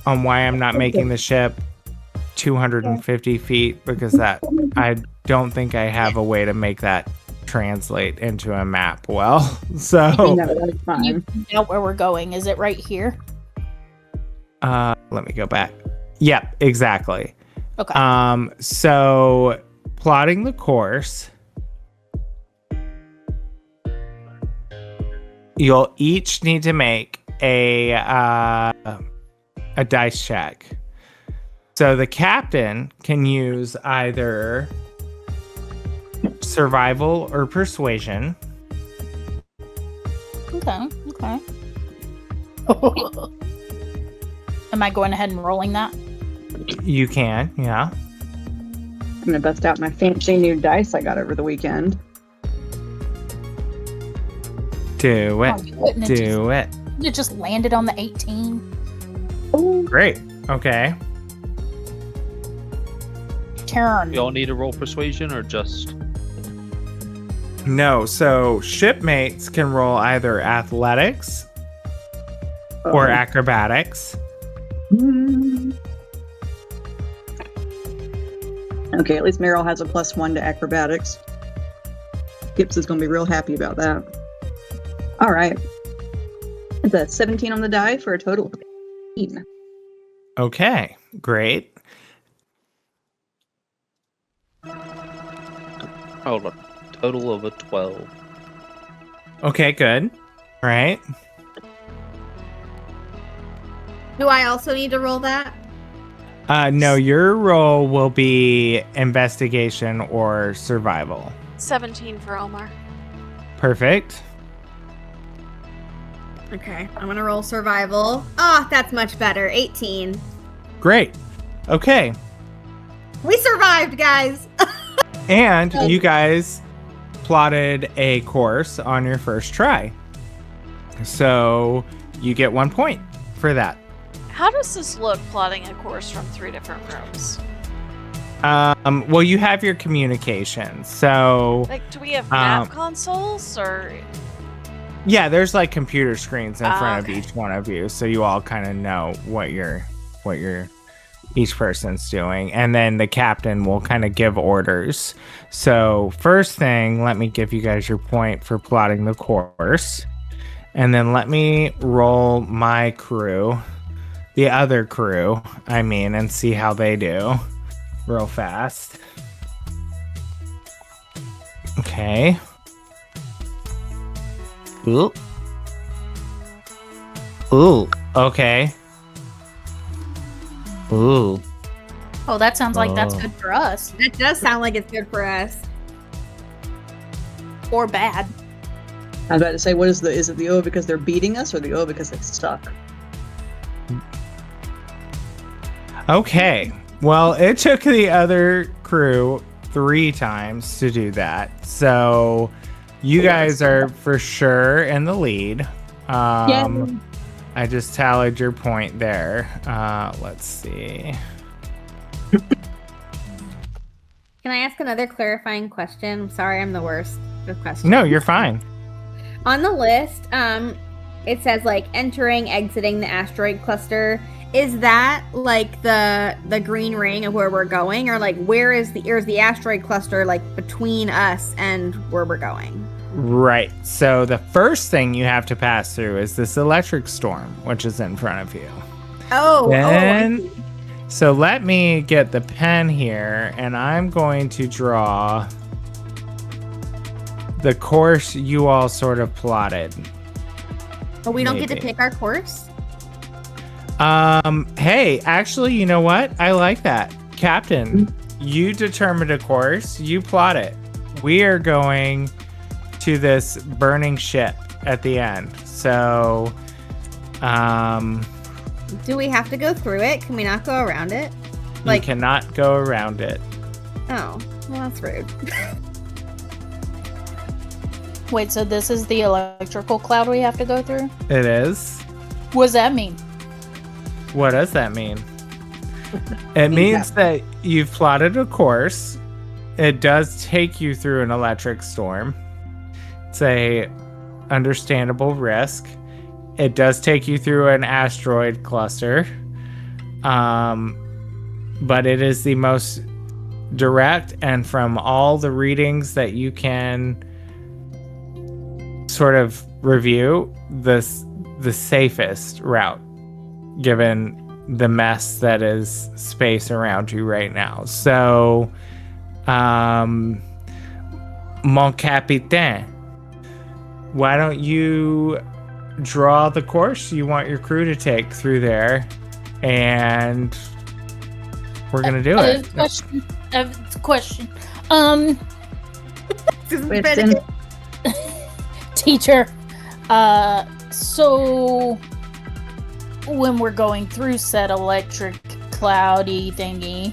On why I'm not making the ship 250 feet? Because that, I don't think I have a way to make that translate into a map well. So No, that's fine. You know where we're going. Is it right here? let me go back. Yep, exactly. Okay. So plotting the course, you'll each need to make a dice check. So the captain can use either survival or persuasion. Okay. Am I going ahead and rolling that? You can, yeah. I'm gonna bust out my fancy new dice I got over the weekend. Do it. Oh, you wouldn't have Do it. It just landed on the 18. Oh, Great. Okay. Turn. You all need to roll persuasion or just No, so shipmates can roll either athletics or acrobatics. Okay, at least Meryl has a +1 to acrobatics. Gibbs is gonna be real happy about that. All right. It's a 17 on the die for a total of 18. Okay, great. hold on, total of a 12. Okay, good. All right. Do I also need to roll that? No, your roll will be investigation or survival. 17 for Omar. Perfect. Okay, I'm gonna roll survival. Oh, that's much better. 18. Great. Okay. We survived, guys. And you guys plotted a course on your first try. So you get 1 point for that. How does this look, plotting a course from 3 different rooms? Well, you have your communication. So Like, do we have map consoles or? yeah, there's like computer screens in front okay. of each one of you, so you all kind of know what each person's doing, and then the captain will kind of give orders. So first thing, let me give you guys your point for plotting the course, and then let me roll my crew, the other crew, I mean, and see how they do real fast. Okay. Ooh. Ooh. Okay. Ooh. Oh, that sounds like that's good for us. That does sound like it's good for us. Or bad. I was about to say, is it the O because they're beating us or the O because they suck? Okay. Well, it took the other crew 3 times to do that. So you guys are for sure in the lead. I just tallied your point there. Let's see. Can I ask another clarifying question? I'm sorry, I'm the worst with questions. No, you're fine. On the list, it says like entering, exiting the asteroid cluster. Is that like the green ring of where we're going, or like where is the asteroid cluster like between us and where we're going? Right. So the first thing you have to pass through is this electric storm, which is in front of you. Oh, So let me get the pen here, and I'm going to draw the course you all sort of plotted. but we don't get to Maybe. pick our course. Hey, actually, you know what? I like that. Captain, you determined a course, you plot it. We are going to this burning ship at the end. So, Do we have to go through it? Can we not go around it? you cannot go around it. Oh, well, that's rude. Wait, so this is the electrical cloud we have to go through? It is. What does that mean? What does that mean? It means that you've plotted a course. It does take you through an electric storm. It's a understandable risk. It does take you through an asteroid cluster. But it is the most direct, and from all the readings that you can sort of review, the safest route, given the mess that is space around you right now. So, mon capitaine, why don't you draw the course you want your crew to take through there, and we're gonna do it. Question. Question. Teacher. So when we're going through said electric cloudy thingy,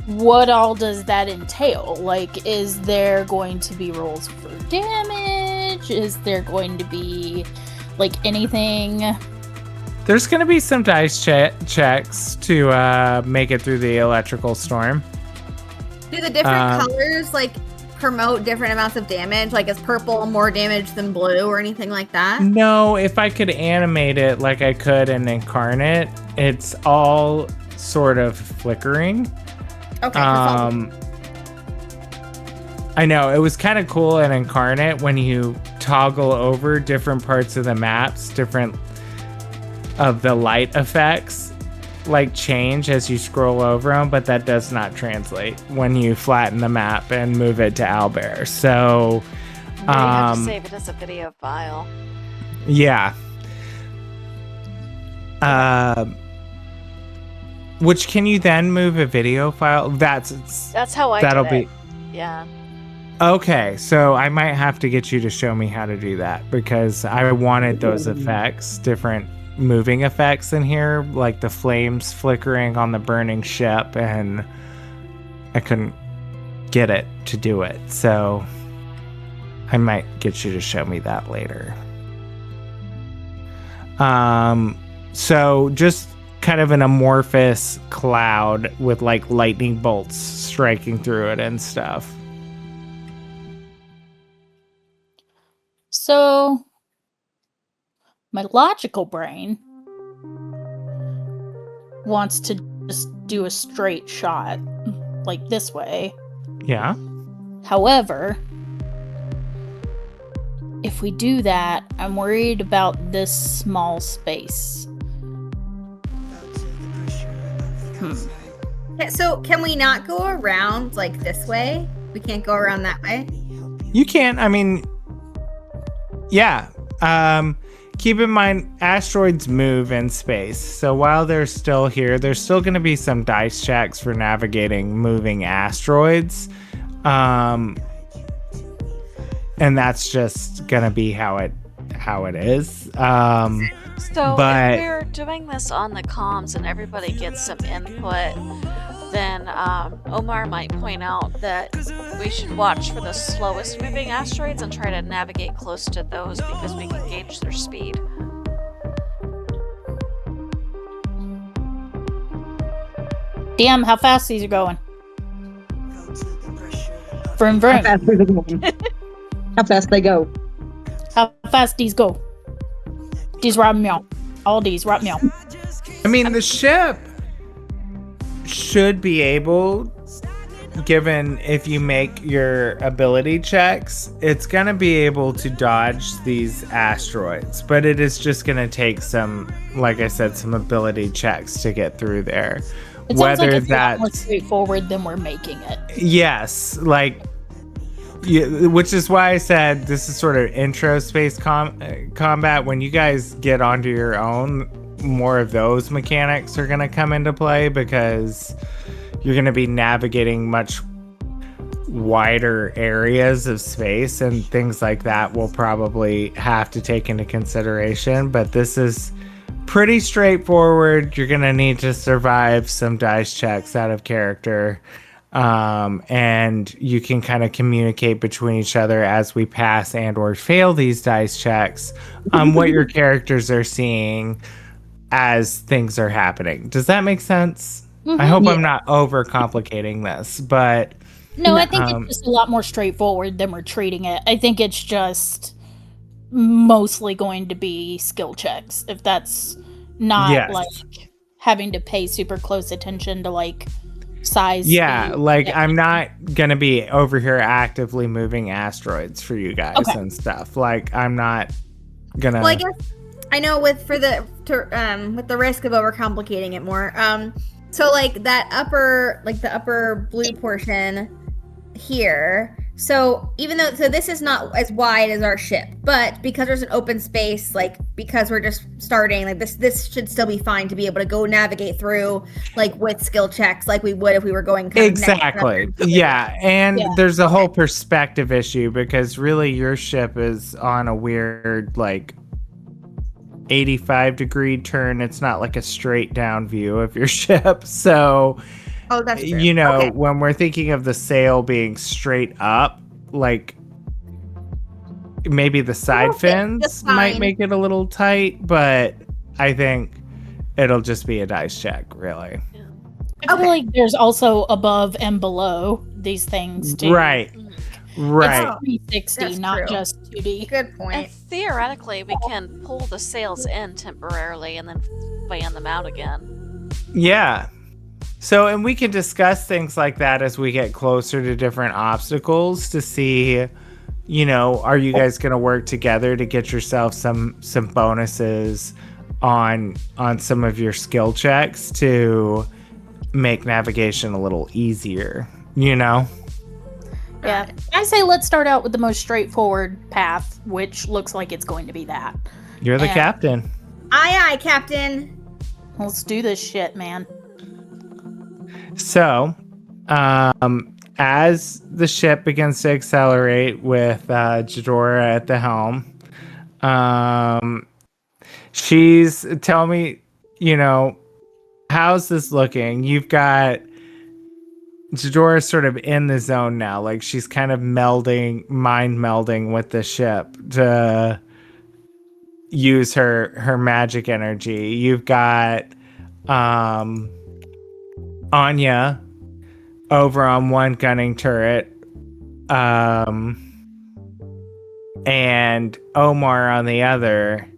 what all does that entail? Like, is there going to be rolls for damage? Is there going to be like anything? There's gonna be some dice checks to make it through the electrical storm. Do the different colors like promote different amounts of damage? Like, is purple more damage than blue or anything like that? No, if I could animate it like I could in Inkarnate, it's all sort of flickering. Okay. I know, it was kind of cool in Inkarnate when you toggle over different parts of the maps, different of the light effects like change as you scroll over them, but that does not translate when you flatten the map and move it to Owlbear. So You have to save it as a video file. yeah. Which, can you then move a video file? That's how I that'll did be it. Yeah. Okay, so I might have to get you to show me how to do that because I wanted those effects, different moving effects in here, like the flames flickering on the burning ship, and I couldn't get it to do it. So I might get you to show me that later. So just kind of an amorphous cloud with like lightning bolts striking through it and stuff. So, my logical brain wants to just do a straight shot, like this way. Yeah. However, if we do that, I'm worried about this small space. So can we not go around like this way? We can't go around that way? You can. I mean, yeah. Keep in mind, asteroids move in space. So while they're still here, there's still going to be some dice checks for navigating moving asteroids. And that's just going to be how it is. So but if we're doing this on the comms and everybody gets some input, then Omar might point out that we should watch for the slowest moving asteroids and try to navigate close to those because we can gauge their speed. Damn, how fast these are going. Vroom, How vroom. fast are they going? How fast they go? How fast these go. These right meow. All these right meow. I mean, the ship should be able, given if you make your ability checks, it's going to be able to dodge these asteroids. But it is just going to take some, like I said, some ability checks to get through there. It sounds like Whether it's a lot more that's straightforward than we're making it. yes, like, which is why I said this is sort of intro space combat. When you guys get onto your own, more of those mechanics are going to come into play because you're going to be navigating much wider areas of space, and things like that will probably have to take into consideration. But this is pretty straightforward. You're going to need to survive some dice checks out of character. And you can kind of communicate between each other as we pass and or fail these dice checks on what your characters are seeing as things are happening. Does that make sense? I hope I'm not overcomplicating this, but No, I think it's just a lot more straightforward than we're treating it. I think it's just mostly going to be skill checks. If that's not Yes. like having to pay super close attention to like size. yeah, speed. like Yeah. I'm not gonna be over here actively moving asteroids for you guys Okay. and stuff. Like I'm not gonna. Well, I guess I know with the risk of overcomplicating it more. So like the upper blue portion here. So even though this is not as wide as our ship, but because there's an open space, like because we're just starting, like this should still be fine to be able to go navigate through, like with skill checks, like we would if we were going kind of next to Exactly. another- Yeah, and Yeah. there's a whole perspective issue because really your ship is on a weird like 85-degree turn. It's not like a straight down view of your ship. So Oh, that's true. you know, Okay. when we're thinking of the sail being straight up, like maybe the side It'll fit fins just might fine. make it a little tight, but I think it'll just be a dice check, really. I feel Okay. like there's also above and below these things too. Right. Right. It's 360, That's not true. just 2D. Good And point. theoretically, we can pull the sails in temporarily and then fan them out again. Yeah. So, and we can discuss things like that as we get closer to different obstacles to see, you know, are you guys going to work together to get yourself some bonuses on some of your skill checks to make navigation a little easier, you know? Yeah. I say let's start out with the most straightforward path, which looks like it's going to be that. You're the Yeah. captain. Aye, Captain. Let's do this shit, man. So, as the ship begins to accelerate with Jadora at the helm, she's tell me, how's this looking? You've got Jadora sort of in the zone now, like she's kind of mind melding with the ship to use her magic energy. You've got Anya over on one gunning turret, and Omar on the other,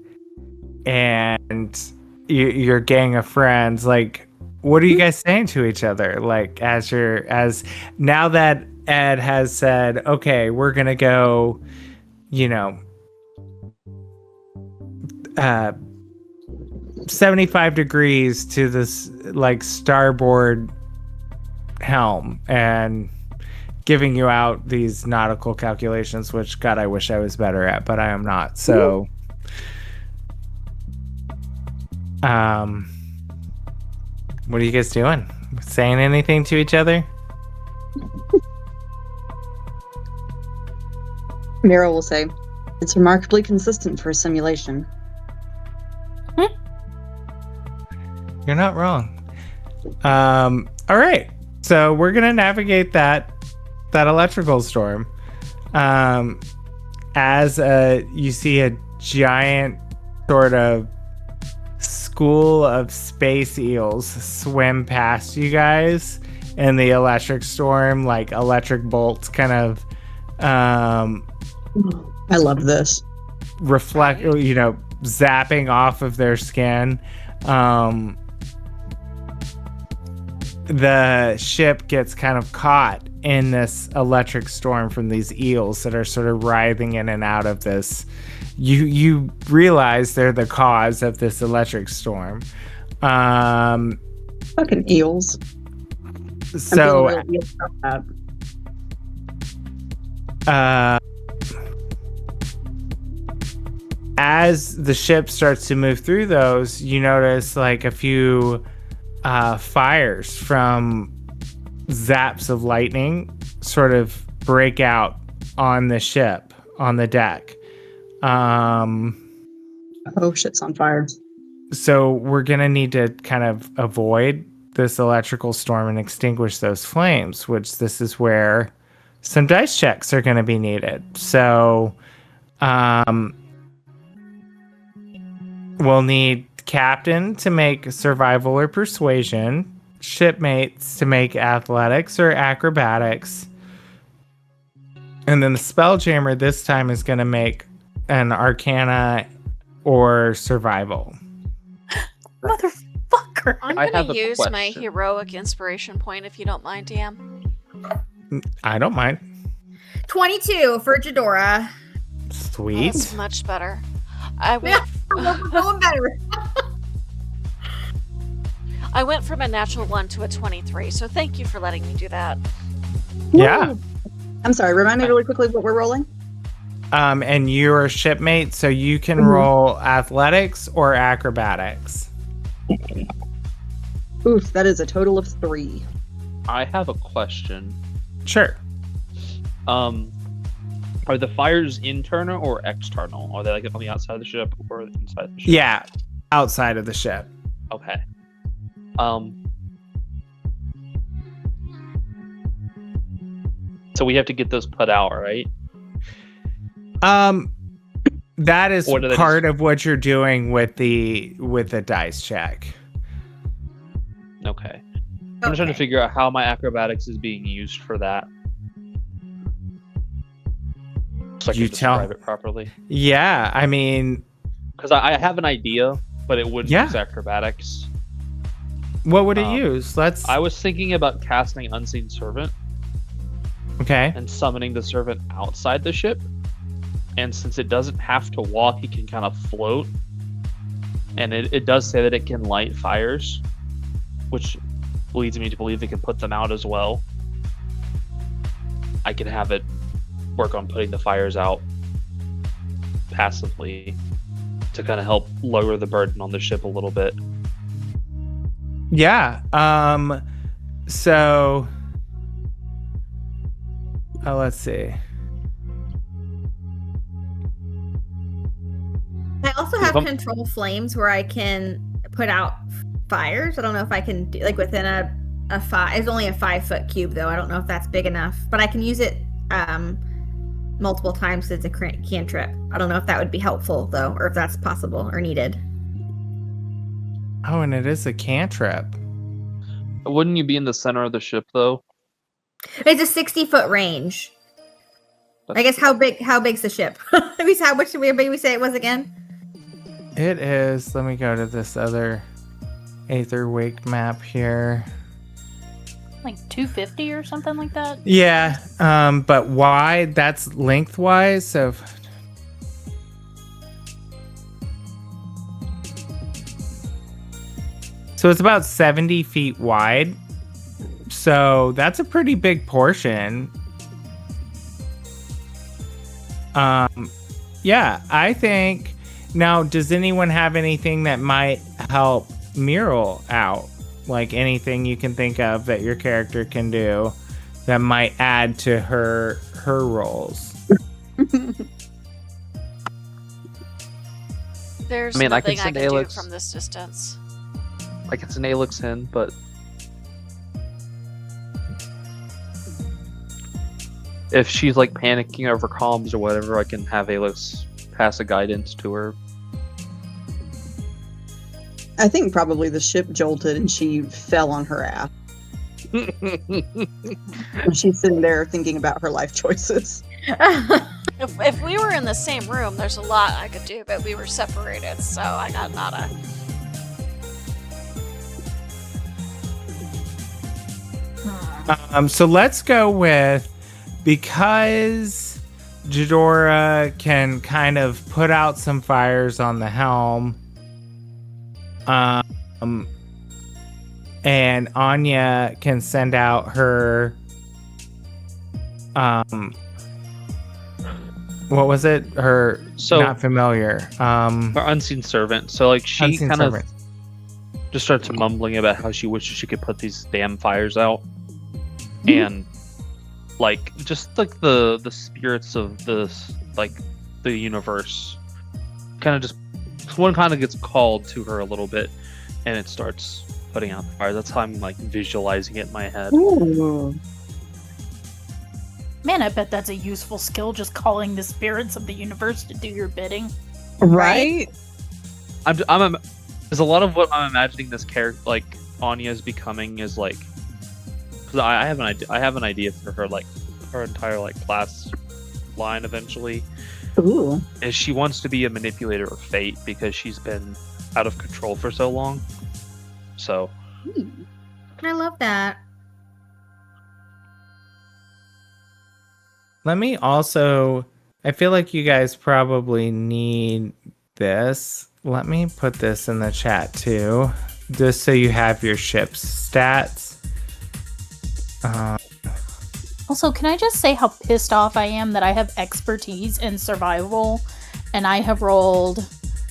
and your gang of friends. Like, what are you guys saying to each other? Like, as now that Ed has said, okay, we're gonna go, 75 degrees to this like starboard helm, and giving you out these nautical calculations, which God, I wish I was better at, but I am not. So what are you guys doing? Saying anything to each other? Meryl will say, "It's remarkably consistent for a simulation." You're not wrong. All right. So we're going to navigate that electrical storm. As you see a giant sort of school of space eels swim past you guys in the electric storm, like electric bolts kind of I love this. reflect, zapping off of their skin. The ship gets kind of caught in this electric storm from these eels that are sort of writhing in and out of this. You realize they're the cause of this electric storm. Fucking eels. So I'm feeling real eels about that. as the ship starts to move through those, you notice like a few fires from zaps of lightning sort of break out on the ship, on the deck. Oh, shit's on fire. So we're going to need to kind of avoid this electrical storm and extinguish those flames, which this is where some dice checks are going to be needed. So we'll need captain to make survival or persuasion, shipmates to make athletics or acrobatics, and then the Spelljammer this time is going to make an arcana or survival. Motherfucker. I'm I going have to a use my question. heroic inspiration point if you don't mind, DM. I don't mind. 22 for Jadora. Sweet. That's much better. I went, We're going better. I went from a natural 1 to a 23, so thank you for letting me do that. Yeah. I'm sorry, remind me really quickly what we're rolling. And you're a shipmate, so you can roll athletics or acrobatics. Oof, that is a total of 3. I have a question. Sure. Are the fires internal or external? Are they like on the outside of the ship or inside the ship? Yeah, outside of the ship. Okay. So we have to get those put out, right? That is Or do they part of what you're doing with the dice check. Okay. I'm just trying to figure out how my acrobatics is being used for that. So I can You tell- describe it properly. Yeah, I mean, Because I have an idea, but it wouldn't Yeah. use acrobatics. what would it use? Let's. I was thinking about casting Unseen Servant Okay. and summoning the servant outside the ship. And since it doesn't have to walk, it can kind of float. And it does say that it can light fires, which leads me to believe it can put them out as well. I can have it work on putting the fires out passively to kind of help lower the burden on the ship a little bit. Yeah. So let's see. I also have control flames where I can put out fires. I don't know if I can do like within a 5. It's only a 5-foot cube though. I don't know if that's big enough, but I can use it multiple times as a cantrip. I don't know if that would be helpful though, or if that's possible or needed. Oh, and it is a cantrip. Wouldn't you be in the center of the ship though? It's a 60-foot range. I guess how big's the ship? How much did we say it was again? It is. Let me go to this other Aetherwake map here. Like 250 or something like that? Yeah, but wide, that's lengthwise, so... So it's about 70 feet wide. So that's a pretty big portion. Yeah, I think... Now, does anyone have anything that might help Mural out? Like anything you can think of that your character can do that might add to her rolls? There's I mean, I nothing can I send can do Alex. from this distance. I can send Alex in, but if she's like panicking over comms or whatever, I can have Alex pass a guidance to her. I think probably the ship jolted and she fell on her ass. And she's sitting there thinking about her life choices. If we were in the same room, there's a lot I could do, but we were separated, so I got nada. So let's go with, because Jadora can kind of put out some fires on the helm, and Anya can send out her what was it? Her not familiar. Her unseen servant. So like she kind of servant. just starts mumbling about how she wishes she could put these damn fires out. And like just like the spirits of this, like the universe, kind of just one kind of gets called to her a little bit, and it starts putting out the fire. That's how I'm like visualizing it in my head. Ooh. Man, I bet that's a useful skill, just calling the spirits of the universe to do your bidding. Right? There's a lot of what I'm imagining this character, like Anya's becoming, is like, because I have an idea for her, like her entire like class line eventually. Ooh. Is she wants to be a manipulator of fate because she's been out of control for so long. So I love that. Let me also, I feel like you guys probably need this. Let me put this in the chat too, just so you have your ship's stats. Also, can I just say how pissed off I am that I have expertise in survival and I have rolled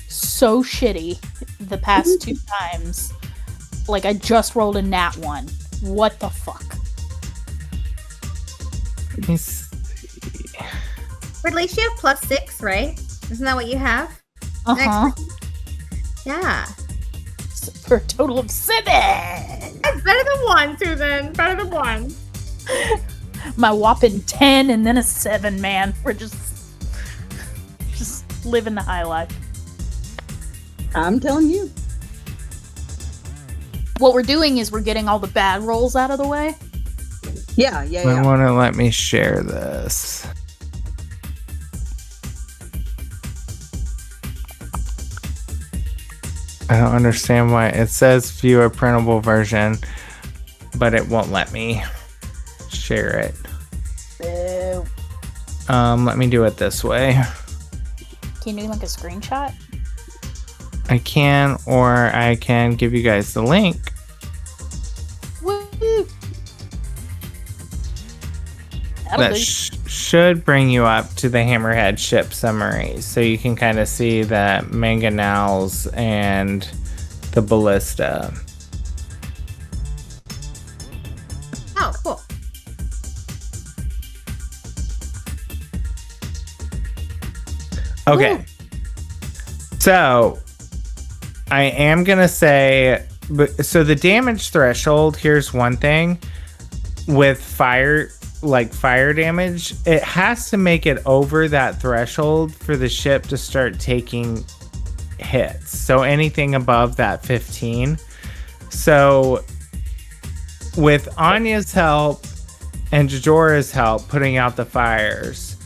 so shitty the past 2 times. Like, I just rolled a nat 1. What the fuck? Let me see. But at least you have +6, right? Isn't that what you have? Uh-huh. Yeah. For a total of 7! That's better than 1, Susan. Better than 1. My whopping 10 and then a 7, man. We're just living the high life. I'm telling you. What we're doing is we're getting all the bad rolls out of the way. Yeah. I want to let me share this. I don't understand why it says view a printable version, but it won't let me share it. Boo. Let me do it this way. Can you do like a screenshot? I can, or I can give you guys the link. Woo! That should bring you up to the Hammerhead ship summary, so you can kind of see the mangonels and the ballista. Oh, cool. Okay. So I am gonna say, so the damage threshold. Here's one thing with fire damage. It has to make it over that threshold for the ship to start taking hits. So anything above that 15. So with Anya's help and Jajora's help putting out the fires,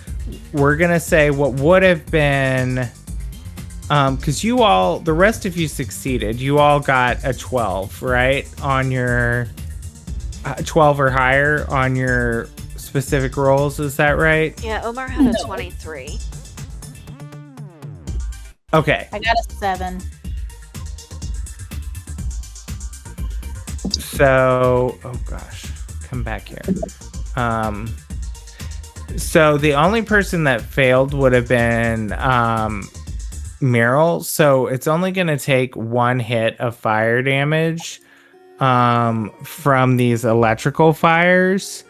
we're gonna say what would have been, because the rest of you succeeded. You all got a 12, right? On your 12 or higher on your specific rolls, is that right? Yeah, Omar had a 23. Okay. I got a 7. So, oh gosh, come back here. So the only person that failed would have been Meryl. So it's only going to take 1 hit of fire damage from these electrical fires.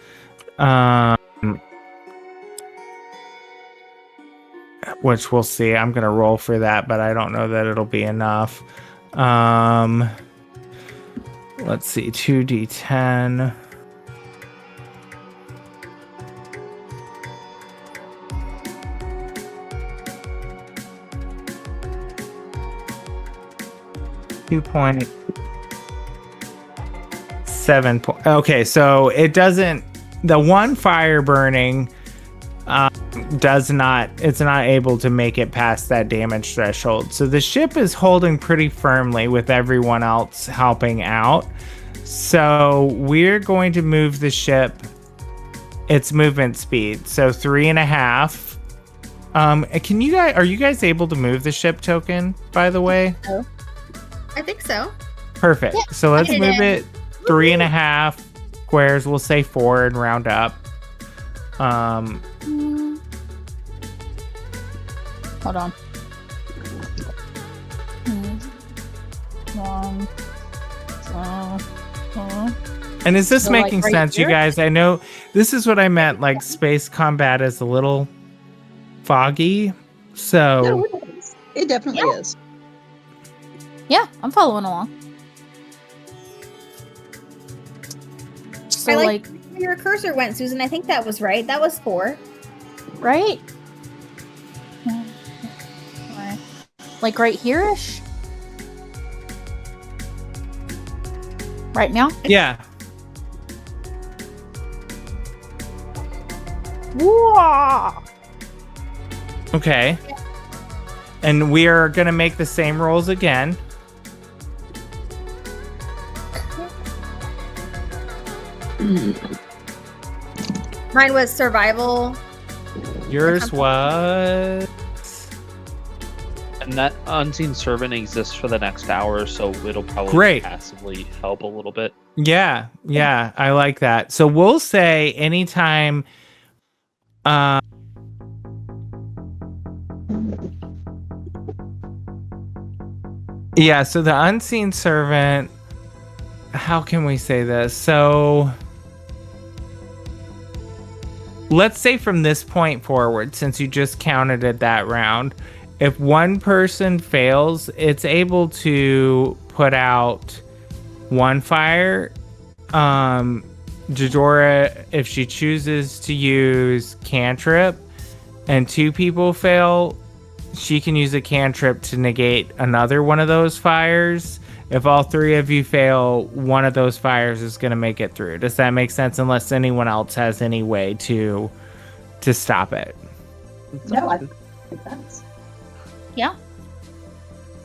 Which we'll see. I'm going to roll for that, but I don't know that it'll be enough. Let's see, 2d10. Okay, so it doesn't. The one fire burning it's not able to make it past that damage threshold. So the ship is holding pretty firmly with everyone else helping out. So we're going to move the ship its movement speed. So 3.5. Are you guys able to move the ship token, by the way? I think so. Perfect. Yeah, so let's move it 3.5 squares. We'll say 4 and round up. Hold on. 1, 2. And is this So, making right sense, here? you guys? I know this is what I meant. Like, space combat is a little foggy. So No, it is. It definitely is. Yeah, I'm following along. So, I like, where your cursor went, Susan. I think that was right. That was 4. right? Like right here-ish? Right now? yeah. Whoa! Okay. And we are going to make the same rolls again. Mine was survival. Yours was... And that unseen servant exists for the next hour, so it'll probably Great. passively help a little bit. Yeah, I like that. So we'll say anytime... yeah, so the unseen servant... How can we say this? So... Let's say from this point forward, since you just counted it that round, if one person fails, it's able to put out 1 fire. Jadora, if she chooses to use cantrip and 2 people fail, she can use a cantrip to negate another one of those fires. If all 3 of you fail, one of those fires is going to make it through. Does that make sense? Unless anyone else has any way to stop it. No, I think it does. Yeah.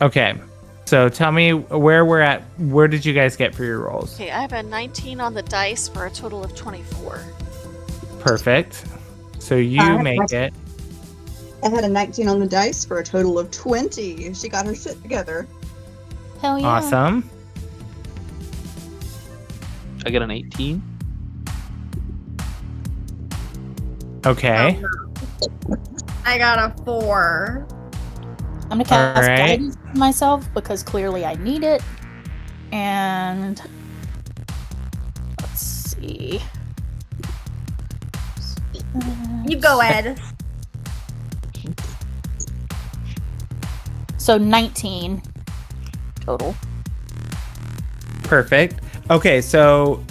Okay. So tell me where we're at. Where did you guys get for your rolls? Okay, I have a 19 on the dice for a total of 24. Perfect. So you make it. I had a 19 on the dice for a total of 20. She got her shit together. Hell yeah. Awesome. I get an 18. Okay. I got a 4. I'm gonna cast Alright. guidance on myself because clearly I need it. And let's see. You go, Ed. So 19 total. Perfect. Okay, so...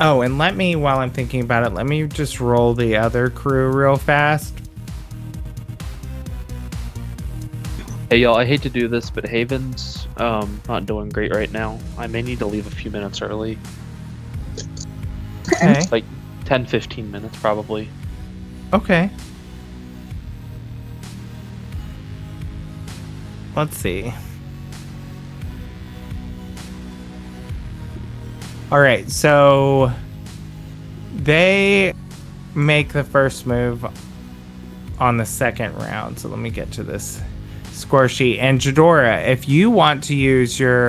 Oh, and let me, while I'm thinking about it, let me just roll the other crew real fast. Hey y'all, I hate to do this, but Haven's not doing great right now. I may need to leave a few minutes early. Okay. Like 10-15 minutes probably. Okay. Let's see. All right, so they make the first move on the second round. So let me get to this score sheet. And Jadora, if you want to use your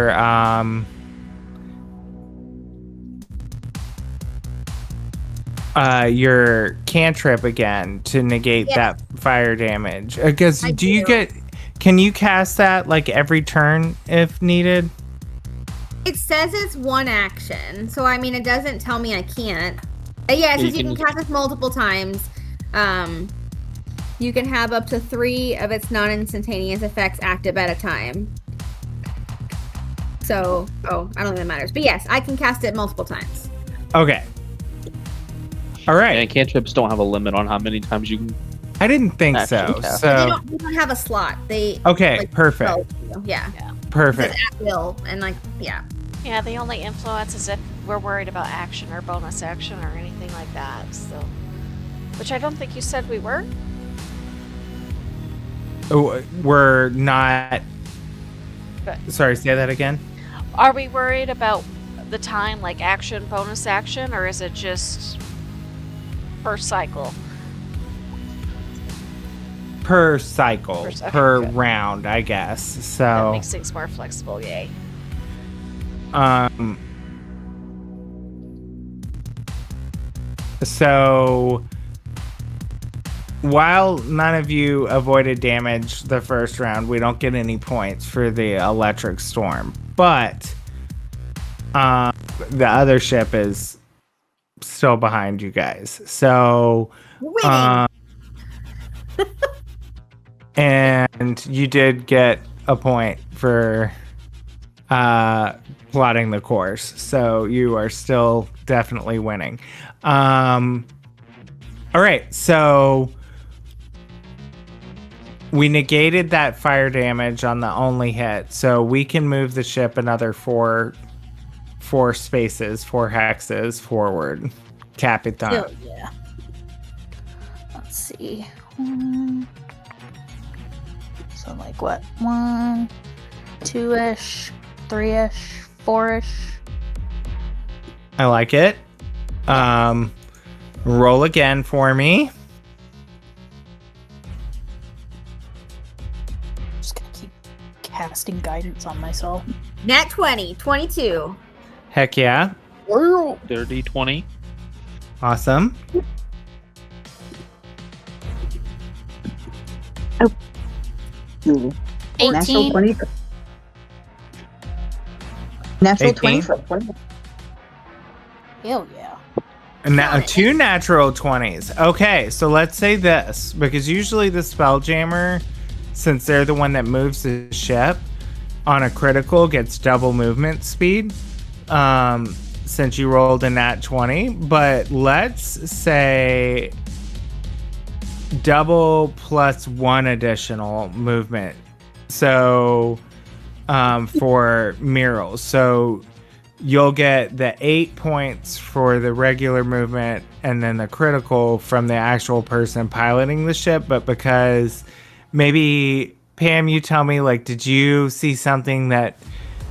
cantrip again to negate that fire damage, because can you cast that like every turn if needed? It says it's one action, so I mean it doesn't tell me I can't. Yeah, it says you can cast this multiple times. You can have up to 3 of its non-instantaneous effects active at a time. So, I don't think that matters. But yes, I can cast it multiple times. Okay. All right. And cantrips don't have a limit on how many times you can. I didn't think so. Actually, yeah. So They don't have a slot. They okay, like, perfect. Yeah. Perfect. It's at will and like yeah. Yeah, the only influence is if we're worried about action or bonus action or anything like that. So, which I don't think you said we were. Oh, we're not. But Sorry, say that again. are we worried about the time, like action, bonus action, or is it just per cycle? Per cycle, per good. round, I guess. That So, makes things more flexible. Yay. So while none of you avoided damage the first round, we don't get any points for the electric storm. But the other ship is still behind you guys. So and you did get a point for plotting the course. So you are still definitely winning. All right, so we negated that fire damage on the only hit, so we can move the ship another four spaces, 4 hexes forward. Capitan. Oh, yeah. Let's see. So like what? 1, 2-ish, 3-ish, 4-ish. I like it. Roll again for me. Just gonna keep casting guidance on myself. Nat 20, 22. Heck yeah. Dirty 20. Awesome. Ooh. 18. Natural 20. Natural 20 18. for 20. Hell yeah. And now 2 natural 20s. Okay, so let's say this, because usually the Spelljammer, since they're the one that moves the ship, on a critical gets double movement speed. Since you rolled a nat 20, but let's say double plus 1 additional movement. So for Murals. So you'll get the 8 points for the regular movement and then the critical from the actual person piloting the ship. But because maybe, Pam, you tell me, like, did you see something that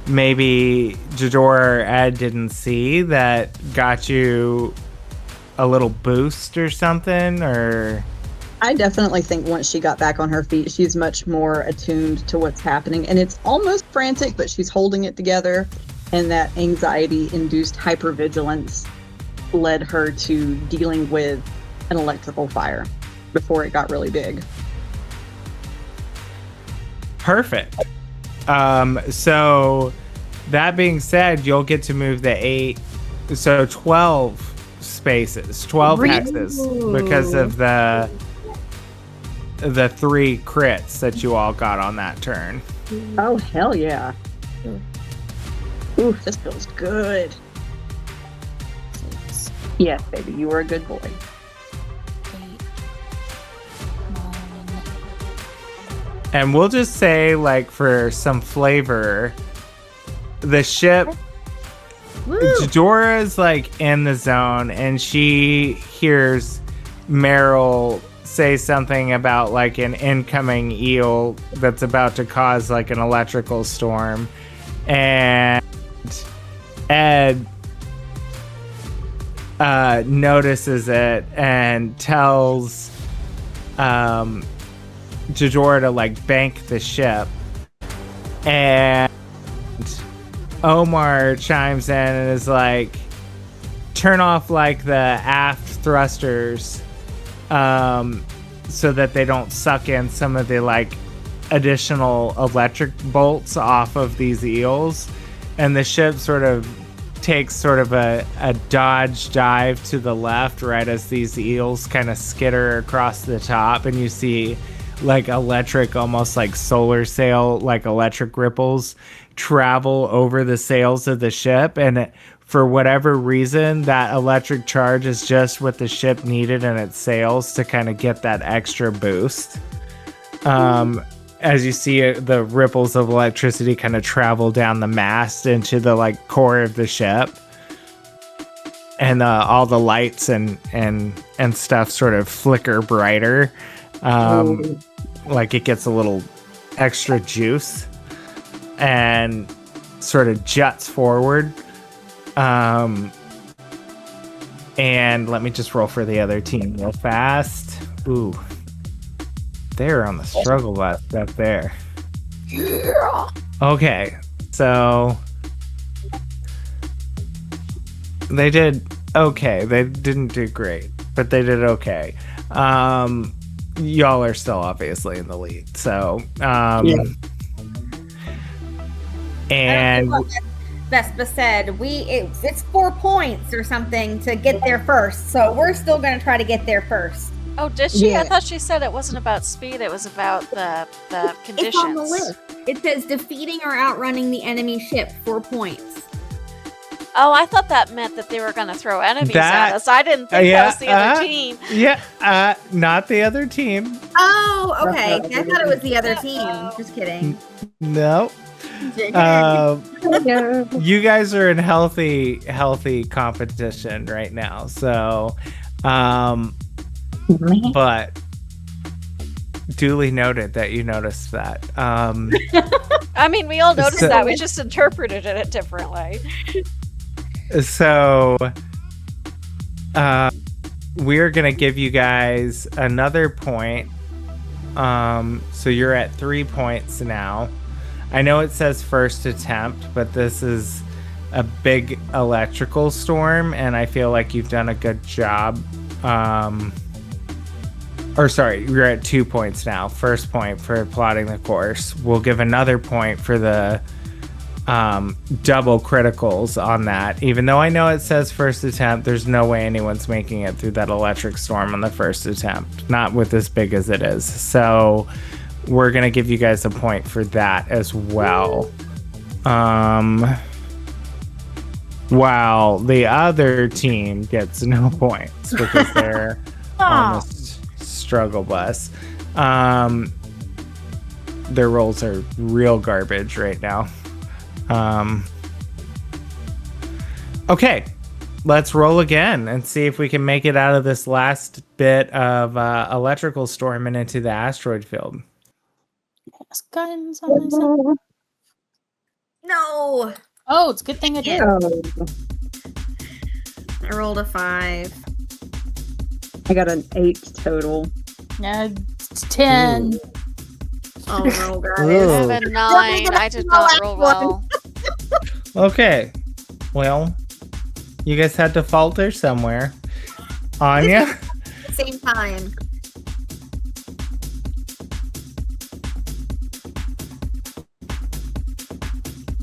maybe Jador or Ed didn't see that got you a little boost or something? Or I definitely think once she got back on her feet, she's much more attuned to what's happening. And it's almost frantic, but she's holding it together. And that anxiety-induced hypervigilance led her to dealing with an electrical fire before it got really big. perfect. So that being said, you'll get to move the 8, so 12 spaces, 12 hexes, because of the 3 crits that you all got on that turn. Oh, hell yeah. Ooh, this feels good. 6, Yes, baby, you were a good boy. 8, 9. And we'll just say, like, for some flavor, the ship, Dora's, like, in the zone, and she hears Meryl say something about, like, an incoming eel that's about to cause, like, an electrical storm. And Ed notices it and tells Jadora to, like, bank the ship. And Omar chimes in and is like, turn off, like, the aft thrusters so that they don't suck in some of the, like, additional electric bolts off of these eels. And the ship sort of takes sort of a dodge dive to the left right as these eels kind of skitter across the top, and you see, like, electric, almost like solar sail, like electric ripples travel over the sails of the ship. And for whatever reason, that electric charge is just what the ship needed in its sails to kind of get that extra boost. As you see the ripples of electricity kind of travel down the mast into the, like, core of the ship, and all the lights and stuff sort of flicker brighter, like it gets a little extra juice and sort of juts forward. And let me just roll for the other team real fast. Ooh. They're on the struggle bus up there. Yeah. Okay, so they did okay. They didn't do great, but they did okay. Y'all are still obviously in the lead. So, and Vespa said it's 4 points or something to get there first. So we're still going to try to get there first. Oh, did she? Yeah. I thought she said it wasn't about speed, it was about the conditions. It's on the list. It says defeating or outrunning the enemy ship, 4 points. Oh, I thought that meant that they were going to throw enemies That- at us. I didn't think that was the other team. yeah, not the other team. Oh, okay. I thought it was the other team. Just kidding. No. You guys are in healthy competition right now. So, but duly noted that you noticed that. I mean, we all noticed that. We just interpreted it differently. So, we're gonna give you guys another point. So you're at 3 points now. I know it says first attempt, but this is a big electrical storm, and I feel like you've done a good job. Or sorry, you're at 2 points now. First point for plotting the course. We'll give another point for the double criticals on that. Even though I know it says first attempt, there's no way anyone's making it through that electric storm on the first attempt. Not with as big as it is. So we're going to give you guys a point for that as well. While the other team gets no points because they're on the struggle bus. Their rolls are real garbage right now. Okay, let's roll again and see if we can make it out of this last bit of electrical storm and into the asteroid field. Yes, guidance on myself. No. Oh, it's a good thing I did. I rolled a 5. I got an 8 total. No, it's 10. Ooh. Oh no, guys. I have a 9. I did not roll well. Okay, well, you guys had to falter somewhere. Anya? Same time.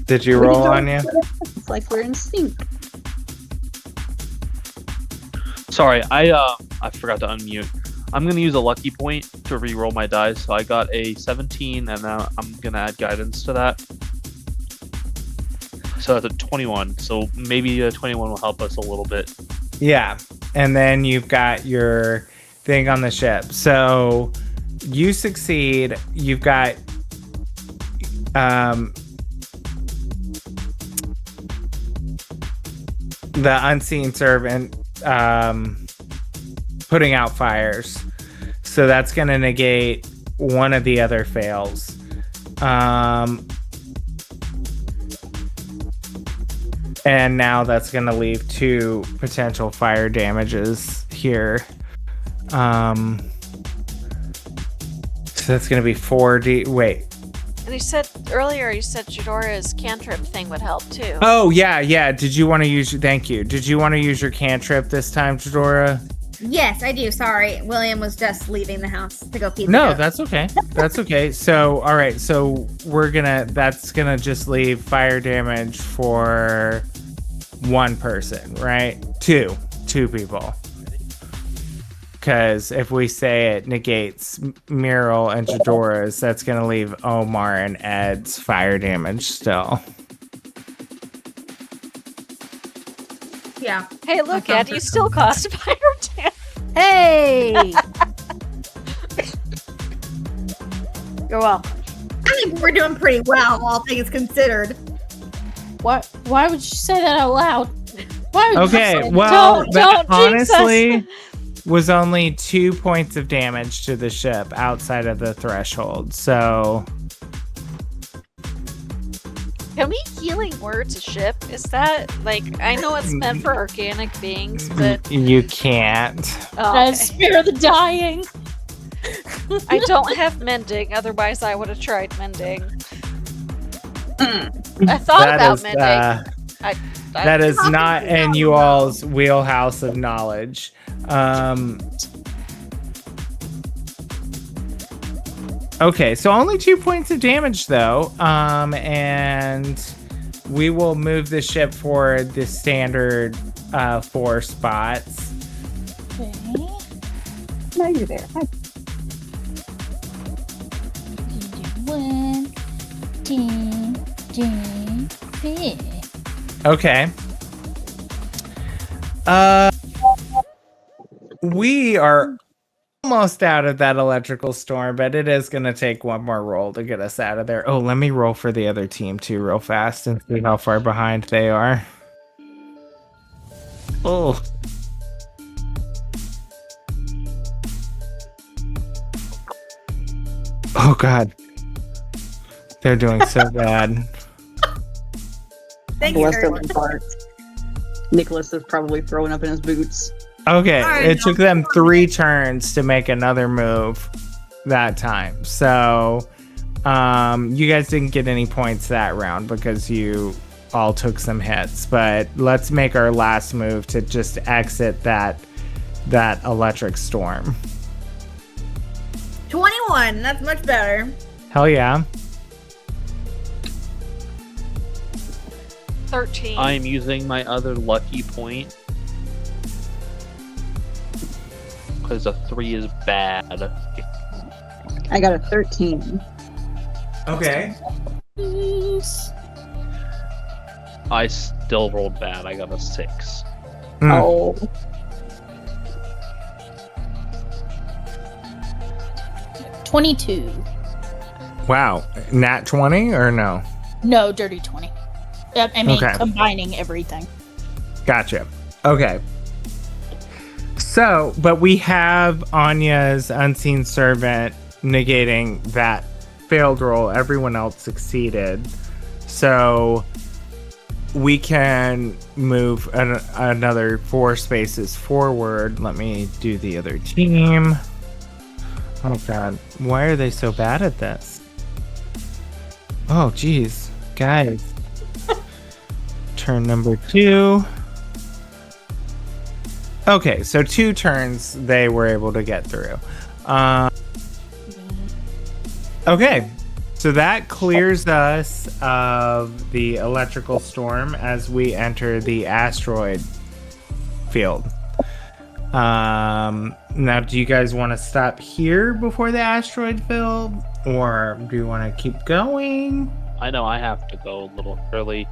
Did you roll, Anya? It's like we're in sync. Sorry, I forgot to unmute. I'm gonna use a lucky point to re-roll my dice. So I got a 17, and now I'm gonna add guidance to that. So that's a 21. So maybe a 21 will help us a little bit. Yeah. And then you've got your thing on the ship. So you succeed. You've got the unseen servant putting out fires. So that's going to negate one of the other fails. And now that's going to leave 2 potential fire damages here. So that's going to be 4d. Wait. And you said earlier, Jadora's cantrip thing would help too. Oh, yeah. Did you want to use... Thank you. Did you want to use your cantrip this time, Jadora? Yes, I do. Sorry. William was just leaving the house to go feed the No, goats. that's okay. That's okay. So, all right. So that's gonna just leave fire damage for 1 person, right? 2 people. Because if we say it negates Muriel and Jadora's, that's gonna leave Omar and Ed's fire damage still. Yeah. Hey, look, Ed, you still cost fire damage. Hey! You're welcome. I think we're doing pretty well, all things considered. What? Why would you say that out loud? Why would you say Okay, that? well, that don't jinx us. honestly was only 2 points of damage to the ship outside of the threshold. So Can we healing words a ship? Is that I know it's meant for organic beings, but you can't. oh, Spare the dying. I don't have mending. Otherwise, I would have tried mending. I thought about mending. That is not in you all's wheelhouse of knowledge. Okay, so only 2 points of damage though. And we will move the ship for the standard 4 spots. Okay. No, you're there. Hi. 1, 2, 3. Okay. We are almost out of that electrical storm, but it is going to take one more roll to get us out of there. Oh, let me roll for the other team too real fast and see how far behind they are. Oh. Oh, God. They're doing so bad. Thank you, Bless everyone. their parts. Nicholas is probably throwing up in his boots. Okay, Alright, it took them 3 turns to make another move that time. So, you guys didn't get any points that round because you all took some hits. But let's make our last move to just exit that electric storm. 21. That's much better. Hell yeah. 13. I'm using my other lucky point because a 3 is bad. I got a 13. Okay. Please. I still rolled bad. I got a 6. Oh. Mm. 22. Wow. Nat 20 or no? No, dirty 20. I mean, Okay. combining everything. Gotcha. Okay. So, but we have Anya's unseen servant negating that failed roll. Everyone else succeeded. So we can move another 4 spaces forward. Let me do the other team. Oh, God. Why are they so bad at this? Oh, geez. Guys. Turn number 2. Okay, so 2 turns they were able to get through. Okay, so that clears us of the electrical storm as we enter the asteroid field. Now, do you guys want to stop here before the asteroid field, or do you want to keep going? I know I have to go a little early.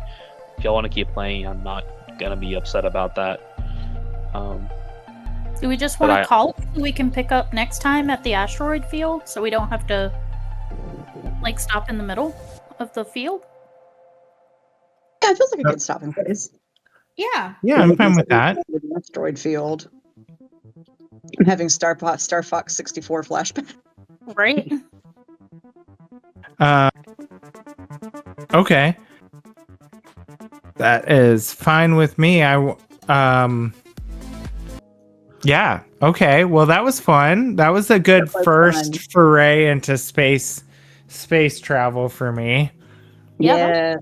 If y'all want to keep playing, I'm not gonna be upset about that. Do we just But want I- to call it so we can pick up next time at the asteroid field so we don't have to like stop in the middle of the field? Yeah, it feels like a good stopping place. Yeah. Yeah, I'm fine with that. The asteroid field. I'm having Star Fox 64 flashback. Right? Okay. That is fine with me. Yeah. Okay. Well, that was fun. That was a good That was first fun. foray into space travel for me. Yeah, Yeah.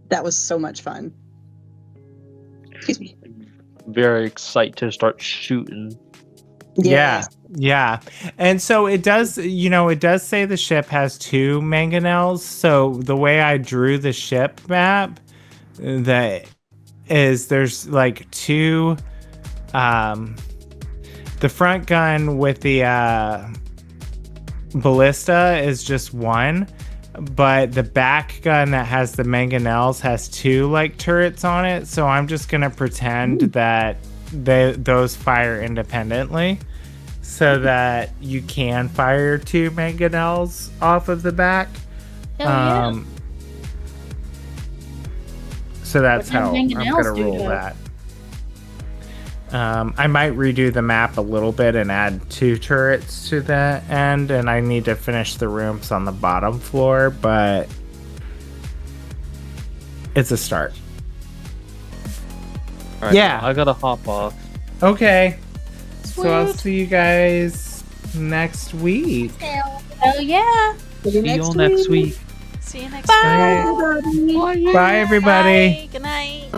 That was so much fun. Excuse me. Very excited to start shooting. Yeah. Yeah. And so it does, it does say the ship has 2 mangonels. So the way I drew the ship map, that is there's like 2 the front gun with the ballista is just 1, but the back gun that has the mangonels has 2 like turrets on it. So I'm just gonna pretend that those fire independently, so that you can fire 2 mangonels off of the back. Hell yeah. So that's What do how I'm mangonels gonna do roll to- that. I might redo the map a little bit and add 2 turrets to the end, and I need to finish the rooms on the bottom floor, but it's a start. All right, Yeah. I gotta hop off. Okay. So I'll Sweet. see you guys next week. Hell yeah. See y'all next week. See you next Bye. time. Bye, everybody. Bye. Good night.